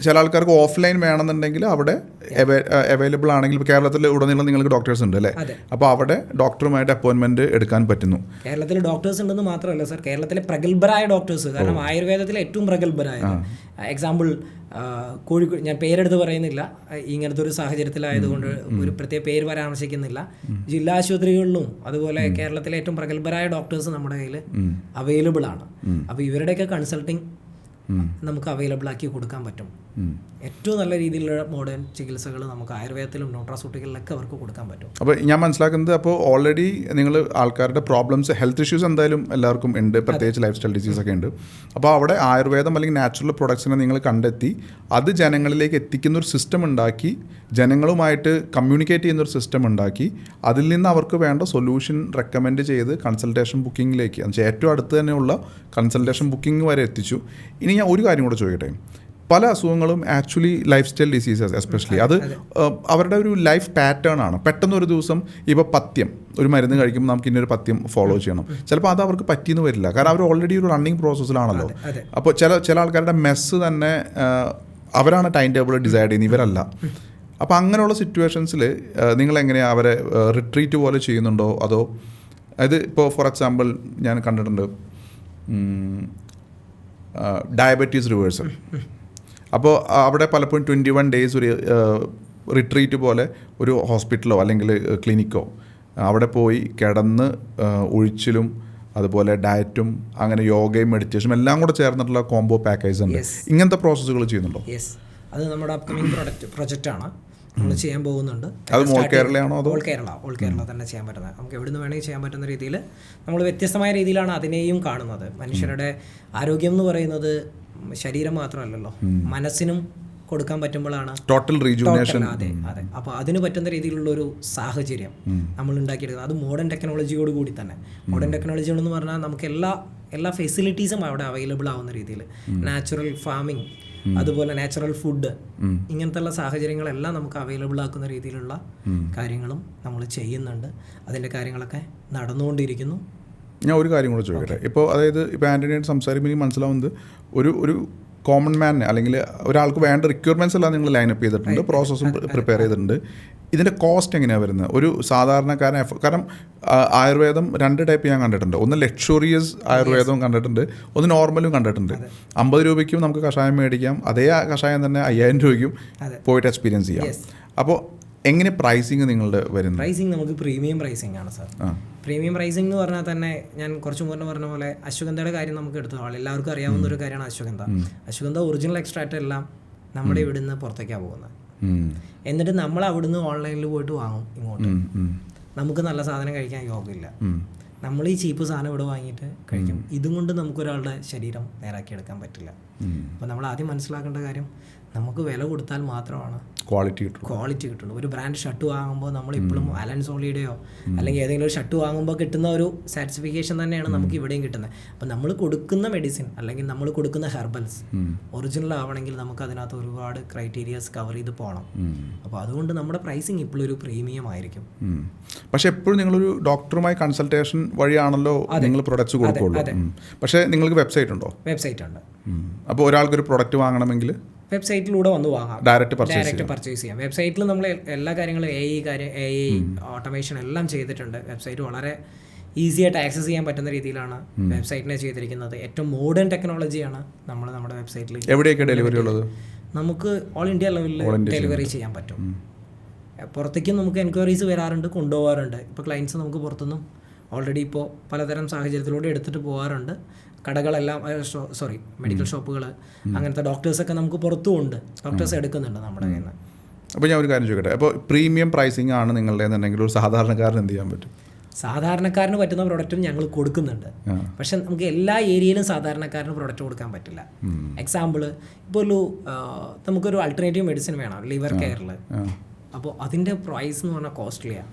ചില ആൾക്കാർക്ക് ഓഫ്ലൈൻ വേണമെന്നുണ്ടെങ്കിൽ അവിടെ അവൈലബിൾ ആണെങ്കിൽ ഇപ്പോൾ കേരളത്തിൽ ഉടനീളം നിങ്ങൾക്ക് ഡോക്ടേഴ്സ് ഉണ്ട് അല്ലേ? അപ്പോൾ അവിടെ ഡോക്ടറുമായിട്ട് അപ്പോയിൻമെൻറ്റ് എടുക്കാൻ പറ്റുന്നു. കേരളത്തിൽ ഡോക്ടേഴ്സ് ഉണ്ടെന്ന് മാത്രമല്ല സർ, കേരളത്തിലെ പ്രഗത്ഭരായ ഡോക്ടേഴ്സ്, കാരണം ആയുർവേദത്തിലെ ഏറ്റവും പ്രഗത്ഭരായ, എക്സാമ്പിൾ കോഴിക്കോട്, ഞാൻ പേരെടുത്ത് പറയുന്നില്ല ഇങ്ങനത്തെ ഒരു സാഹചര്യത്തിലായതുകൊണ്ട് ഒരു പ്രത്യേക പേര് പരാമർശിക്കുന്നില്ല, ജില്ലാ ആശുപത്രികളിലും അതുപോലെ കേരളത്തിലെ ഏറ്റവും പ്രഗത്ഭരായ ഡോക്ടേഴ്സ് നമ്മുടെ കയ്യിൽ അവൈലബിൾ ആണ്. അപ്പോൾ ഇവരുടെയൊക്കെ കൺസൾട്ടിങ് നമുക്ക് അവൈലബിൾ ആക്കി കൊടുക്കാൻ പറ്റും. ഏറ്റവും നല്ല രീതിയിലുള്ള മോഡേൺ ചികിത്സകൾ നമുക്ക് ആയുർവേദത്തിലും ന്യൂട്രാസ്യൂട്ടിക്കലിലൊക്കെ അവർക്ക് കൊടുക്കാൻ പറ്റും. അപ്പോൾ ഞാൻ മനസ്സിലാക്കുന്നത്, അപ്പോൾ ഓൾറെഡി നിങ്ങൾ ആൾക്കാരുടെ പ്രോബ്ലംസ്, ഹെൽത്ത് ഇഷ്യൂസ് എന്തായാലും എല്ലാവർക്കും ഉണ്ട്, പ്രത്യേകിച്ച് ലൈഫ് സ്റ്റൈൽ ഡിസീസൊക്കെ ഉണ്ട്. അപ്പോൾ അവിടെ ആയുർവേദം അല്ലെങ്കിൽ നാച്ചുറൽ പ്രൊഡക്ട്സിനെ നിങ്ങൾ കണ്ടെത്തി അത് ജനങ്ങളിലേക്ക് എത്തിക്കുന്ന ഒരു സിസ്റ്റം ഉണ്ടാക്കി, ജനങ്ങളുമായിട്ട് കമ്മ്യൂണിക്കേറ്റ് ചെയ്യുന്ന ഒരു സിസ്റ്റം ഉണ്ടാക്കി, അതിൽ നിന്ന് അവർക്ക് വേണ്ട സൊല്യൂഷൻ റെക്കമെൻഡ് ചെയ്ത് കൺസൾട്ടേഷൻ ബുക്കിങ്ങിലേക്ക്, എന്നുവെച്ചാൽ ഏറ്റവും അടുത്ത് തന്നെയുള്ള കൺസൾട്ടേഷൻ ബുക്കിംഗ് വരെ എത്തിച്ചു. ഇനി ഞാൻ ഒരു കാര്യം കൂടെ ചോദിക്കട്ടെ, പല അസുഖങ്ങളും actually life style diseases especially അത് അവരുടെ ഒരു ലൈഫ് പാറ്റേൺ ആണ്. പെട്ടെന്ന് ഒരു ദിവസം ഇപ്പോൾ പഥ്യം, ഒരു മരുന്ന് കഴിക്കുമ്പോൾ നമുക്ക് ഇന്നൊരു പഥ്യം ഫോളോ ചെയ്യണം, ചിലപ്പോൾ അത് അവർക്ക് പറ്റിയെന്ന് വരില്ല, കാരണം അവർ ഓൾറെഡി ഒരു റണ്ണിങ് പ്രോസസ്സിലാണല്ലോ. അപ്പോൾ ചില ആൾക്കാരുടെ മെസ്സ് തന്നെ അവരാണ് ടൈം ടേബിൾ ഡിസൈഡ് ചെയ്യുന്നത്, ഇവരല്ല. അപ്പോൾ അങ്ങനെയുള്ള സിറ്റുവേഷൻസിൽ നിങ്ങൾ എങ്ങനെയാണ് അവരെ റിട്രീറ്റ് പോലെ ചെയ്യുന്നുണ്ടോ? അതോ അത് ഇപ്പോൾ ഫോർ എക്സാമ്പിൾ ഞാൻ കണ്ടിട്ടുണ്ട് ഡയബറ്റീസ് റിവേഴ്സൽ, അപ്പോൾ അവിടെ പലപ്പോഴും 21 days ഒരു റിട്രീറ്റ് പോലെ ഒരു ഹോസ്പിറ്റലോ അല്ലെങ്കിൽ ക്ലിനിക്കോ അവിടെ പോയി കിടന്ന് ഒഴിച്ചിലും അതുപോലെ ഡയറ്റും അങ്ങനെ യോഗയും മെഡിറ്റേഷനും എല്ലാം കൂടെ ചേർന്നിട്ടുള്ള കോംബോ പാക്കേജ് ഉണ്ട്. ഇങ്ങനത്തെ പ്രോസസ്സുകൾ ചെയ്യുന്നുണ്ടോ? യെസ്, അത് നമ്മുടെ അപ്കമിങ് പ്രൊജക്റ്റാണ്, നമ്മൾ ചെയ്യാൻ പോകുന്നുണ്ട്. അത് ഓൾ കേരളയാണോ? അതോ ഓൾ കേരള തന്നെ ചെയ്യാൻ പറ്റുന്നത്, നമുക്ക് എവിടെ നിന്ന് വേണമെങ്കിൽ ചെയ്യാൻ പറ്റുന്ന രീതിയിൽ നമ്മൾ വ്യത്യസ്തമായ രീതിയിലാണ് അതിനെയും കാണുന്നത്. മനുഷ്യരുടെ ആരോഗ്യം എന്ന് പറയുന്നത് ശരീരം മാത്രമല്ലല്ലോ, മനസ്സിനും കൊടുക്കാൻ പറ്റുമ്പോഴാണ് ടോട്ടൽ റീജുവിനേഷൻ. അതെ. അപ്പോൾ അതിന് പറ്റുന്ന രീതിയിലുള്ള ഒരു സാഹചര്യം നമ്മൾ ഉണ്ടാക്കിയെടുക്കുന്നത്, അത് മോഡേൺ ടെക്നോളജിയോട് കൂടി തന്നെ. മോഡേൺ ടെക്നോളജികളെന്ന് പറഞ്ഞാൽ നമുക്ക് എല്ലാ ഫെസിലിറ്റീസും അവിടെ അവൈലബിൾ ആവുന്ന രീതിയിൽ, നാച്ചുറൽ ഫാമിംഗ്, അതുപോലെ നാച്ചുറൽ ഫുഡ്, ഇങ്ങനത്തെ ഉള്ള സാഹചര്യങ്ങളെല്ലാം നമുക്ക് അവൈലബിൾ ആക്കുന്ന രീതിയിലുള്ള കാര്യങ്ങളും നമ്മൾ ചെയ്യുന്നുണ്ട്. അതിൻ്റെ കാര്യങ്ങളൊക്കെ നടന്നുകൊണ്ടിരിക്കുന്നു. ഞാൻ ഒരു കാര്യം കൂടെ ചോദിക്കട്ടെ, ഇപ്പോൾ അതായത് ഇപ്പോൾ ആൻ്റണിയായിട്ട് സംസാരിക്കുമ്പോൾ എനിക്ക് മനസ്സിലാവുന്നത് ഒരു കോമൺ മാനിന് അല്ലെങ്കിൽ ഒരാൾക്ക് വേണ്ട റിക്വയർമെൻറ്റ്സ് എല്ലാം നിങ്ങൾ ലൈനപ്പ് ചെയ്തിട്ടുണ്ട്, പ്രോസസ്സും പ്രിപ്പയർ ചെയ്തിട്ടുണ്ട്. ഇതിൻ്റെ കോസ്റ്റ് എങ്ങനെയാണ് വരുന്നത് ഒരു സാധാരണക്കാരൻ? കാരണം ആയുർവേദം 2 ടൈപ്പ് ഞാൻ കണ്ടിട്ടുണ്ട്, ഒന്ന് ലക്ഷറിയസ് ആയുർവേദവും കണ്ടിട്ടുണ്ട്, ഒന്ന് നോർമലും കണ്ടിട്ടുണ്ട്. 50 രൂപയ്ക്കും നമുക്ക് കഷായം മേടിക്കാം, അതേ കഷായം തന്നെ 5000 രൂപയ്ക്കും പോയിട്ട് എക്സ്പീരിയൻസ് ചെയ്യാം. അപ്പോൾ എങ്ങനെ പ്രൈസിങ് നിങ്ങളുടെ വരുന്നത്? പ്രൈസിങ് നമുക്ക് പ്രീമിയം പ്രൈസിങ് ആണ് സാർ. പ്രീമിയം പ്രൈസിംഗ് എന്ന് പറഞ്ഞാൽ തന്നെ ഞാൻ കുറച്ച് മുന്നേ പറഞ്ഞ പോലെ അശ്വഗന്ധയുടെ കാര്യം നമുക്ക് എടുത്തോളാം. എല്ലാവർക്കും അറിയാവുന്ന ഒരു കാര്യമാണ് അശ്വഗന്ധ ഒറിജിനൽ എക്സ്ട്രാക്റ്റ് എല്ലാം നമ്മുടെ ഇവിടുന്ന് പുറത്തേക്കാണ് പോകുന്നത്. എന്നിട്ട് നമ്മൾ അവിടുന്ന് ഓൺലൈനിൽ പോയിട്ട് വാങ്ങും ഇങ്ങോട്ട്. നമുക്ക് നല്ല സാധനം കഴിക്കാൻ യോഗമില്ല, നമ്മൾ ഈ ചീപ്പ് സാധനം ഇവിടെ വാങ്ങിയിട്ട് കഴിക്കും. ഇതും കൊണ്ട് നമുക്കൊരാളുടെ ശരീരം നേരാക്കിയെടുക്കാൻ പറ്റില്ല. അപ്പോൾ നമ്മൾ ആദ്യം മനസ്സിലാക്കേണ്ട കാര്യം, നമുക്ക് വില കൊടുത്താൽ മാത്രമാണ് ക്വാളിറ്റി കിട്ടുള്ളൂ. ഒരു ബ്രാൻഡ് ഷർട്ട് വാങ്ങുമ്പോൾ നമ്മൾ ഇപ്പോഴും അലൻ സോളിയുടെയോ അല്ലെങ്കിൽ ഏതെങ്കിലും ഒരു ഷർട്ട് വാങ്ങുമ്പോൾ കിട്ടുന്ന ഒരു സാറ്റിസ്ഫിക്കേഷൻ തന്നെയാണ് നമുക്ക് ഇവിടെയും കിട്ടുന്നത്. അപ്പോൾ നമ്മൾ കൊടുക്കുന്ന മെഡിസിൻ അല്ലെങ്കിൽ നമ്മൾ കൊടുക്കുന്ന ഹെർബൽസ് ഒറിജിനൽ ആവണമെങ്കിൽ നമുക്ക് അതിനകത്ത് ഒരുപാട് ക്രൈറ്റീരിയാസ് കവർ ചെയ്ത് പോകണം. അപ്പോൾ അതുകൊണ്ട് നമ്മുടെ പ്രൈസിങ് ഇപ്പോഴും ഒരു പ്രീമിയം ആയിരിക്കും. പക്ഷേ എപ്പോഴും നിങ്ങളൊരു ഡോക്ടറുമായി കൺസൾട്ടേഷൻ വഴിയാണല്ലോ നിങ്ങൾ പ്രൊഡക്ട്സ് കൊടുക്കുള്ളൂ. പക്ഷേ നിങ്ങൾക്ക് വെബ്സൈറ്റ് ഉണ്ടോ? വെബ്സൈറ്റ് ഉണ്ട്. അപ്പോൾ ഒരാൾക്കൊരു പ്രൊഡക്റ്റ് വാങ്ങണമെങ്കിൽ വെബ്സൈറ്റിലൂടെ വന്ന് വാങ്ങാം, ഡയറക്റ്റ് പർച്ചേസ് ചെയ്യാം. വെബ്സൈറ്റിൽ നമ്മൾ എല്ലാ കാര്യങ്ങളും AI ഓട്ടോമേഷൻ എല്ലാം ചെയ്തിട്ടുണ്ട്. വെബ്സൈറ്റ് വളരെ ഈസി ആയിട്ട് ആക്സസ് ചെയ്യാൻ പറ്റുന്ന രീതിയിലാണ് വെബ്സൈറ്റിനെ ചെയ്തിരിക്കുന്നത്. ഏറ്റവും മോഡേൺ ടെക്നോളജിയാണ് നമ്മൾ നമ്മുടെ വെബ്സൈറ്റിൽ. എവിടെയൊക്കെ ഡെലിവറി ഉള്ളത്? നമുക്ക് ഓൾ ഇന്ത്യ ലെവലിൽ ഡെലിവറി ചെയ്യാൻ പറ്റും. പുറത്തേക്കും നമുക്ക് എൻക്വയറീസ് വരാറുണ്ട്, കൊണ്ടുപോകാറുണ്ട്. ഇപ്പോൾ ക്ലയൻസ് നമുക്ക് പുറത്തുനിന്നും ഓൾറെഡി ഇപ്പോൾ പലതരം സാഹചര്യത്തിലൂടെ എടുത്തിട്ട് പോകാറുണ്ട്. കടകളെല്ലാം മെഡിക്കൽ ഷോപ്പുകൾ, അങ്ങനത്തെ ഡോക്ടേഴ്സൊക്കെ നമുക്ക് പുറത്തുമുണ്ട്, ഡോക്ടേഴ്സ് എടുക്കുന്നുണ്ട് നമ്മുടെ കയ്യിൽ നിന്ന്. അപ്പോൾ ഞാൻ ഒരു കാര്യം ചോദിക്കട്ടെ, അപ്പോൾ പ്രീമിയം പ്രൈസിംഗ് ആണ് നിങ്ങളുടെ എന്നുണ്ടെങ്കിൽ ഒരു സാധാരണക്കാരന് എന്ത് ചെയ്യാൻ പറ്റും? സാധാരണക്കാരന് പറ്റുന്ന പ്രൊഡക്റ്റും ഞങ്ങൾ കൊടുക്കുന്നുണ്ട്. പക്ഷെ നമുക്ക് എല്ലാ ഏരിയയിലും സാധാരണക്കാരന് പ്രൊഡക്റ്റ് കൊടുക്കാൻ പറ്റില്ല. എക്സാമ്പിൾ, ഇപ്പോൾ നമുക്കൊരു അൾട്ടർനേറ്റീവ് മെഡിസിൻ വേണം ലിവർ കെയറിൽ. അപ്പോൾ അതിൻ്റെ പ്രൈസ് എന്ന് പറഞ്ഞാൽ കോസ്റ്റ്ലിയാണ്.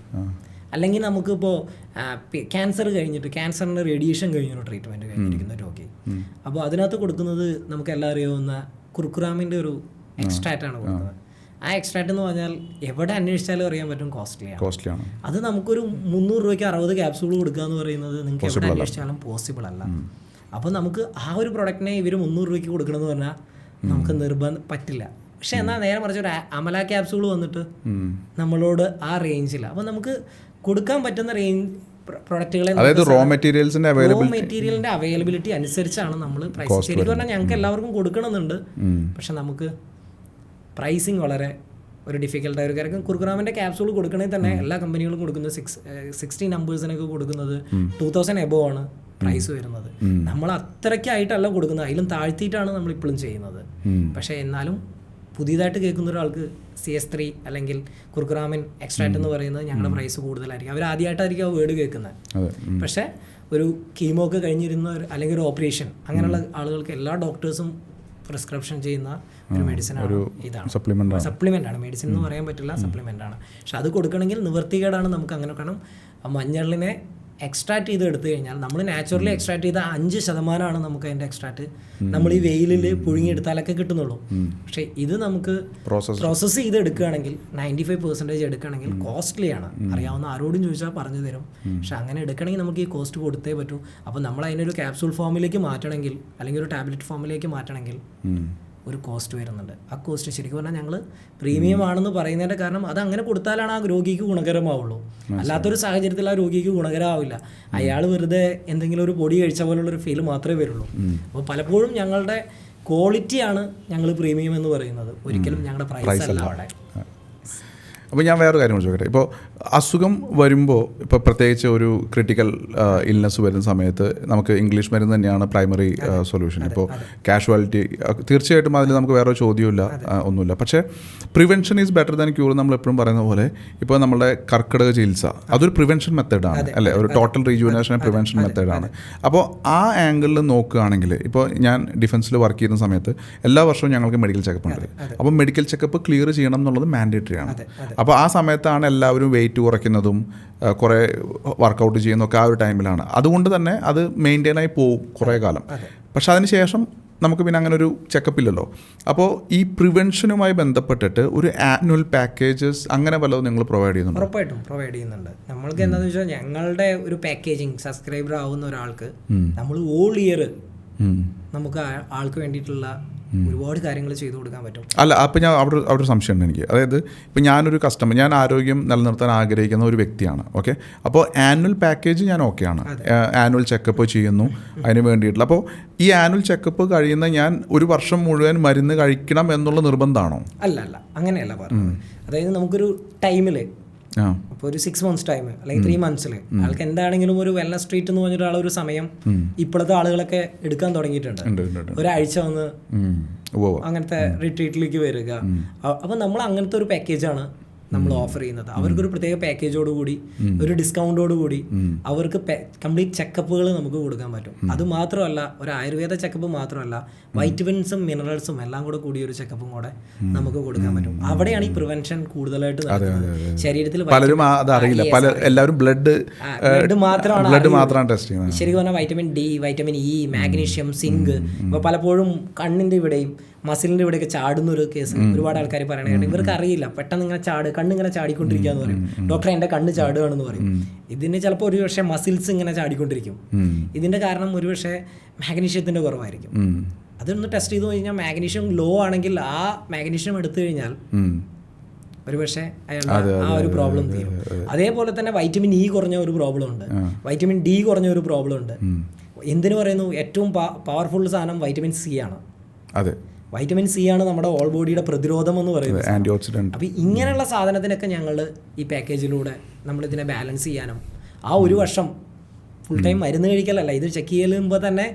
അല്ലെങ്കിൽ നമുക്കിപ്പോൾ ക്യാൻസർ കഴിഞ്ഞിട്ട് ക്യാൻസറിൻ്റെ റേഡിയേഷൻ കഴിഞ്ഞൊരു ട്രീറ്റ്മെൻറ്റ് കഴിഞ്ഞിരിക്കുന്ന രോഗി, അപ്പോൾ അതിനകത്ത് കൊടുക്കുന്നത് നമുക്ക് എല്ലാം അറിയാവുന്ന കുർക്കുറാമിൻ്റെ ഒരു എക്സ്ട്രാക്റ്റ് ആണ് കൊടുക്കുന്നത്. ആ എക്സ്ട്രാക്റ്റ് എന്ന് പറഞ്ഞാൽ എവിടെ അന്വേഷിച്ചാലും അറിയാൻ പറ്റും കോസ്റ്റ്ലിയാണ്. അത് നമുക്കൊരു 300 രൂപയ്ക്ക് 60 ക്യാപ്സൂൾ കൊടുക്കുക എന്ന് പറയുന്നത് നിങ്ങൾക്ക് എവിടെ അന്വേഷിച്ചാലും പോസിബിൾ അല്ല. അപ്പോൾ നമുക്ക് ആ ഒരു പ്രൊഡക്റ്റിനെ ഇവർ 300 രൂപയ്ക്ക് കൊടുക്കണമെന്ന് പറഞ്ഞാൽ നമുക്ക് നിർബന്ധം പറ്റില്ല. പക്ഷെ എന്നാൽ നേരെ മറിച്ച് ഒരു അമല ക്യാപ്സൂൾ വന്നിട്ട് നമ്മളോട് ആ റേഞ്ചില്ല. അപ്പോൾ നമുക്ക് കൊടുക്കാൻ പറ്റുന്ന റേഞ്ച് പ്രൊഡക്റ്റുകളെ, അതായത് റോ മെറ്റീരിയലിന്റെ അവൈലബിലിറ്റി അനുസരിച്ചാണ് നമ്മൾ പ്രൈസ്. ശരിക്കും പറഞ്ഞാൽ ഞങ്ങൾക്ക് എല്ലാവർക്കും കൊടുക്കണമെന്നുണ്ട്, പക്ഷെ നമുക്ക് പ്രൈസിങ് വളരെ ഒരു ഡിഫിക്കൽട്ടായ ഒരു കാര്യം. കുർക്കുറാമിൻ്റെ ക്യാപ്സൂൾ കൊടുക്കണമെങ്കിൽ തന്നെ എല്ലാ കമ്പനികളും കൊടുക്കുന്നത് 60 നമ്പേഴ്സിനൊക്കെ കൊടുക്കുന്നത് 2000 എബോവ് ആണ് പ്രൈസ് വരുന്നത്. നമ്മൾ അത്രയ്ക്കായിട്ടല്ല കൊടുക്കുന്നത്, അതിലും താഴ്ത്തിയിട്ടാണ് നമ്മൾ ഇപ്പോഴും ചെയ്യുന്നത്. പക്ഷേ എന്നാലും പുതിയതായിട്ട് കേൾക്കുന്ന ഒരാൾക്ക് CS3 അല്ലെങ്കിൽ കുർക്കുറാമിൻ എക്സ്ട്രാക്റ്റ് എന്ന് പറയുന്നത് ഞങ്ങളുടെ പ്രൈസ് കൂടുതലായിരിക്കും. അവർ ആദ്യമായിട്ടായിരിക്കും ആ വേർഡ് കേൾക്കുന്നത്. പക്ഷേ ഒരു കീമോ ഒക്കെ കഴിഞ്ഞിരുന്ന അല്ലെങ്കിൽ ഒരു ഓപ്പറേഷൻ അങ്ങനെയുള്ള ആളുകൾക്ക് എല്ലാ ഡോക്ടേഴ്സും പ്രിസ്ക്രിപ്ഷൻ ചെയ്യുന്ന ഒരു മെഡിസിനാണ് ഇതാണ്. സപ്ലിമെൻ്റ് ആണ്, മെഡിസിൻ എന്ന് പറയാൻ പറ്റില്ല, സപ്ലിമെൻ്റ് ആണ്. പക്ഷെ അത് കൊടുക്കണമെങ്കിൽ നിവർത്തികേടാണ് നമുക്ക്. അങ്ങനെ കാരണം മഞ്ഞളിനെ എക്സ്ട്രാക്ട് ചെയ്ത് എടുത്തു കഴിഞ്ഞാൽ നമ്മൾ നാച്ചുറലി എക്സ്ട്രാക്ട് ചെയ്ത 5% നമുക്ക് അതിൻ്റെ എക്സ്ട്രാക്ട് നമ്മൾ ഈ വെയിലിൽ പുഴുങ്ങിയെടുത്താലൊക്കെ കിട്ടുന്നുള്ളൂ. പക്ഷേ ഇത് നമുക്ക് പ്രോസസ്സ് ചെയ്ത് എടുക്കുകയാണെങ്കിൽ 95% എടുക്കുകയാണെങ്കിൽ കോസ്റ്റ്ലിയാണ്. അറിയാവുന്ന ആരോടും ചോദിച്ചാൽ പറഞ്ഞു തരും. പക്ഷെ അങ്ങനെ എടുക്കണമെങ്കിൽ നമുക്ക് ഈ കോസ്റ്റ് കൊടുത്തേ പറ്റൂ. അപ്പോൾ നമ്മൾ അതിനൊരു ക്യാപ്സൂൾ ഫോമിലേക്ക് മാറ്റണമെങ്കിൽ അല്ലെങ്കിൽ ഒരു ടാബ്ലറ്റ് ഫോമിലേക്ക് മാറ്റണമെങ്കിൽ ഒരു കോസ്റ്റ് വരുന്നുണ്ട്. ആ കോസ്റ്റ് ശരിക്കും പറഞ്ഞാൽ ഞങ്ങൾ പ്രീമിയം ആണെന്ന് പറയുന്നതിൻ്റെ കാരണം അത് അങ്ങനെ കൊടുത്താലാണ് ആ രോഗിക്ക് ഗുണകരമാവുള്ളൂ. അല്ലാത്തൊരു സാഹചര്യത്തിൽ ആ രോഗിക്ക് ഗുണകരമാവില്ല. അയാൾ വെറുതെ എന്തെങ്കിലും ഒരു പൊടി കഴിച്ച പോലുള്ളൊരു ഫീൽ മാത്രമേ വരുള്ളൂ. അപ്പോൾ പലപ്പോഴും ഞങ്ങളുടെ ക്വാളിറ്റിയാണ് ഞങ്ങൾ പ്രീമിയം എന്ന് പറയുന്നത്, ഒരിക്കലും ഞങ്ങളുടെ പ്രൈസ് അല്ല അവിടെ. അപ്പോൾ ഞാൻ വേറൊരു കാര്യം ചോദിക്കട്ടെ. ഇപ്പോൾ അസുഖം വരുമ്പോൾ ഇപ്പോൾ പ്രത്യേകിച്ച് ഒരു ക്രിട്ടിക്കൽ ഇൽനെസ് വരുന്ന സമയത്ത് നമുക്ക് ഇംഗ്ലീഷ് മരുന്ന് തന്നെയാണ് പ്രൈമറി സൊല്യൂഷൻ. ഇപ്പോൾ കാഷ്വാലിറ്റി തീർച്ചയായിട്ടും അതിൽ നമുക്ക് വേറെ ചോദ്യമില്ല, ഒന്നുമില്ല. പക്ഷേ prevention is better than cure നമ്മൾ എപ്പോഴും പറയുന്ന പോലെ ഇപ്പോൾ നമ്മുടെ കർക്കിടക ചികിത്സ അതൊരു പ്രിവെൻഷൻ മെത്തേഡാണ് അല്ലേ, ഒരു ടോട്ടൽ റീജുവിനേഷൻ പ്രിവെൻഷൻ മെത്തേഡാണ്. അപ്പോൾ ആ ആംഗിളിൽ നോക്കുകയാണെങ്കിൽ ഇപ്പോൾ ഞാൻ ഡിഫൻസിൽ വർക്ക് ചെയ്യുന്ന സമയത്ത് എല്ലാ വർഷവും ഞങ്ങൾക്ക് മെഡിക്കൽ ചെക്കപ്പ് ഉണ്ട്. അപ്പോൾ മെഡിക്കൽ ചെക്കപ്പ് ക്ലിയർ ചെയ്യണം എന്നുള്ളത് മാൻഡേറ്ററി ആണ്. അപ്പോൾ ആ സമയത്താണ് എല്ലാവരും വെയിറ്റ് കുറയ്ക്കുന്നതും കുറേ വർക്കൗട്ട് ചെയ്യുന്നതൊക്കെ ആ ഒരു ടൈമിലാണ്. അതുകൊണ്ട് തന്നെ അത് മെയിൻറ്റെയിൻ ആയി പോകും കുറേ കാലം. പക്ഷെ അതിന് ശേഷം നമുക്ക് പിന്നെ അങ്ങനെ ഒരു ചെക്കപ്പ് ഇല്ലല്ലോ. അപ്പോൾ ഈ പ്രിവെൻഷനുമായി ബന്ധപ്പെട്ടിട്ട് ഒരു ആനുവൽ പാക്കേജസ് അങ്ങനെ വല്ലതും നിങ്ങൾ പ്രൊവൈഡ് ചെയ്യുന്നുണ്ട്? ഉറപ്പായിട്ടും പ്രൊവൈഡ് ചെയ്യുന്നുണ്ട്. നമ്മൾക്ക് എന്താണെന്ന് വെച്ചാൽ ഞങ്ങളുടെ ഒരു പാക്കേജിങ് സബ്സ്ക്രൈബർ ആവുന്ന ഒരാൾക്ക് നമ്മൾ ഓൾ ഇയർ നമുക്ക് ആൾക്ക് വേണ്ടിയിട്ടുള്ള ഒരുപാട് കാര്യങ്ങൾ ചെയ്തു കൊടുക്കാൻ പറ്റും. അല്ല, അപ്പോൾ ഞാൻ അവിടെ ഒരു സംശയമുണ്ട് എനിക്ക്. അതായത് ഇപ്പോൾ ഞാനൊരു കസ്റ്റമർ, ഞാൻ ആരോഗ്യം നിലനിർത്താൻ ആഗ്രഹിക്കുന്ന ഒരു വ്യക്തിയാണ്. ഓക്കെ, അപ്പോൾ ആനുവൽ പാക്കേജ് ഞാൻ ഓക്കെയാണ്, ആനുവൽ ചെക്കപ്പ് ചെയ്യുന്നു അതിന് വേണ്ടിയിട്ടുള്ള. അപ്പോൾ ഈ ആനുവൽ ചെക്കപ്പ് കഴിയുന്ന ഞാൻ ഒരു വർഷം മുഴുവൻ മരുന്ന് കഴിക്കണം എന്നുള്ള നിർബന്ധമാണോ? അല്ല, അങ്ങനെയല്ല പറഞ്ഞത്. അതായത് നമുക്കൊരു ടൈമിൽ അപ്പോൾ ഒരു 6 months ടൈം അല്ലെങ്കിൽ 3 months ആൾക്ക് എന്താണെങ്കിലും ഒരു വെൽനസ് ട്രീറ്റ് എന്ന് പറഞ്ഞിട്ട് ആളൊരു സമയം ഇപ്പോഴത്തെ ആളുകളൊക്കെ എടുക്കാൻ തുടങ്ങിയിട്ടുണ്ട്. ഒരാഴ്ച വന്ന് അങ്ങനത്തെ റിട്രീറ്റിലേക്ക് വരിക. അപ്പോൾ നമ്മൾ അങ്ങനത്തെ ഒരു പാക്കേജാണ് നമ്മൾ ഓഫർ ചെയ്യുന്നത്. അവർക്കൊരു പ്രത്യേക പാക്കേജോടുകൂടി ഒരു ഡിസ്കൗണ്ടോടുകൂടി അവർക്ക് കംപ്ലീറ്റ് ചെക്കപ്പുകൾ നമുക്ക് കൊടുക്കാൻ പറ്റും. അത് മാത്രമല്ല, ഒരു ആയുർവേദ ചെക്കപ്പ് മാത്രമല്ല, വൈറ്റമിൻസും മിനറൽസും എല്ലാം കൂടെ കൂടിയ ഒരു ചെക്കപ്പും കൂടെ നമുക്ക് കൊടുക്കാൻ പറ്റും. അവിടെയാണ് ഈ പ്രിവെൻഷൻ കൂടുതലായിട്ട് നടക്കുന്നത്. ശരീരത്തിൽ ബ്ലഡ് മാത്രമാണ് ടെസ്റ്റ് ചെയ്യുന്നത്. ശരിക്കും പറഞ്ഞാൽ vitamin D, vitamin E, magnesium, zinc. ഇപ്പോൾ പലപ്പോഴും കണ്ണിൻ്റെ ഇവിടെയും മസിലിൻ്റെ ഇവിടെയൊക്കെ ചാടുന്ന ഒരു കേസ് ഒരുപാട് ആൾക്കാർ പറയണേ. ഇവർക്ക് അറിയില്ല, പെട്ടെന്ന് ഇങ്ങനെ കണ്ണിങ്ങനെ ചാടിക്കൊണ്ടിരിക്കുക എന്ന് പറയും. ഡോക്ടർ എൻ്റെ കണ്ണ് ചാടുകയാണെന്ന് പറയും. ഇതിന് ചിലപ്പോൾ ഒരു പക്ഷേ മസിൽസ് ഇങ്ങനെ ചാടിക്കൊണ്ടിരിക്കും. ഇതിൻ്റെ കാരണം ഒരു പക്ഷേ മാഗ്നീഷ്യത്തിൻ്റെ കുറവായിരിക്കും. അതൊന്ന് ടെസ്റ്റ് ചെയ്ത് കഴിഞ്ഞാൽ മാഗ്നീഷ്യം ലോ ആണെങ്കിൽ ആ മാഗ്നീഷ്യം എടുത്തു കഴിഞ്ഞാൽ ഒരു പക്ഷേ അയാളുടെ ആ ഒരു പ്രോബ്ലം തീരും. അതേപോലെ തന്നെ വൈറ്റമിൻ ഇ കുറഞ്ഞ ഒരു പ്രോബ്ലം ഉണ്ട്, വൈറ്റമിൻ ഡി കുറഞ്ഞ ഒരു പ്രോബ്ലം ഉണ്ട്. എന്തിനു പറയുന്നു? ഏറ്റവും പവർഫുൾ സാധനം വൈറ്റമിൻ സി ആണ്. അതെ, വൈറ്റമിൻ സി ആണ് നമ്മുടെ ഓൾ ബോഡിയുടെ പ്രതിരോധം എന്ന് പറയുന്നത്. Antioxidant. അപ്പോൾ ഇങ്ങനെയുള്ള സാധനത്തിനൊക്കെ ഞങ്ങൾ ഈ പാക്കേജിലൂടെ നമ്മളിതിനെ ബാലൻസ് ചെയ്യാനും ആ ഒരു വർഷം ഫുൾ ടൈം മരുന്ന് കഴിക്കലല്ല, ഇത് ചെക്ക് ചെയ്യുമ്പോൾ തന്നെ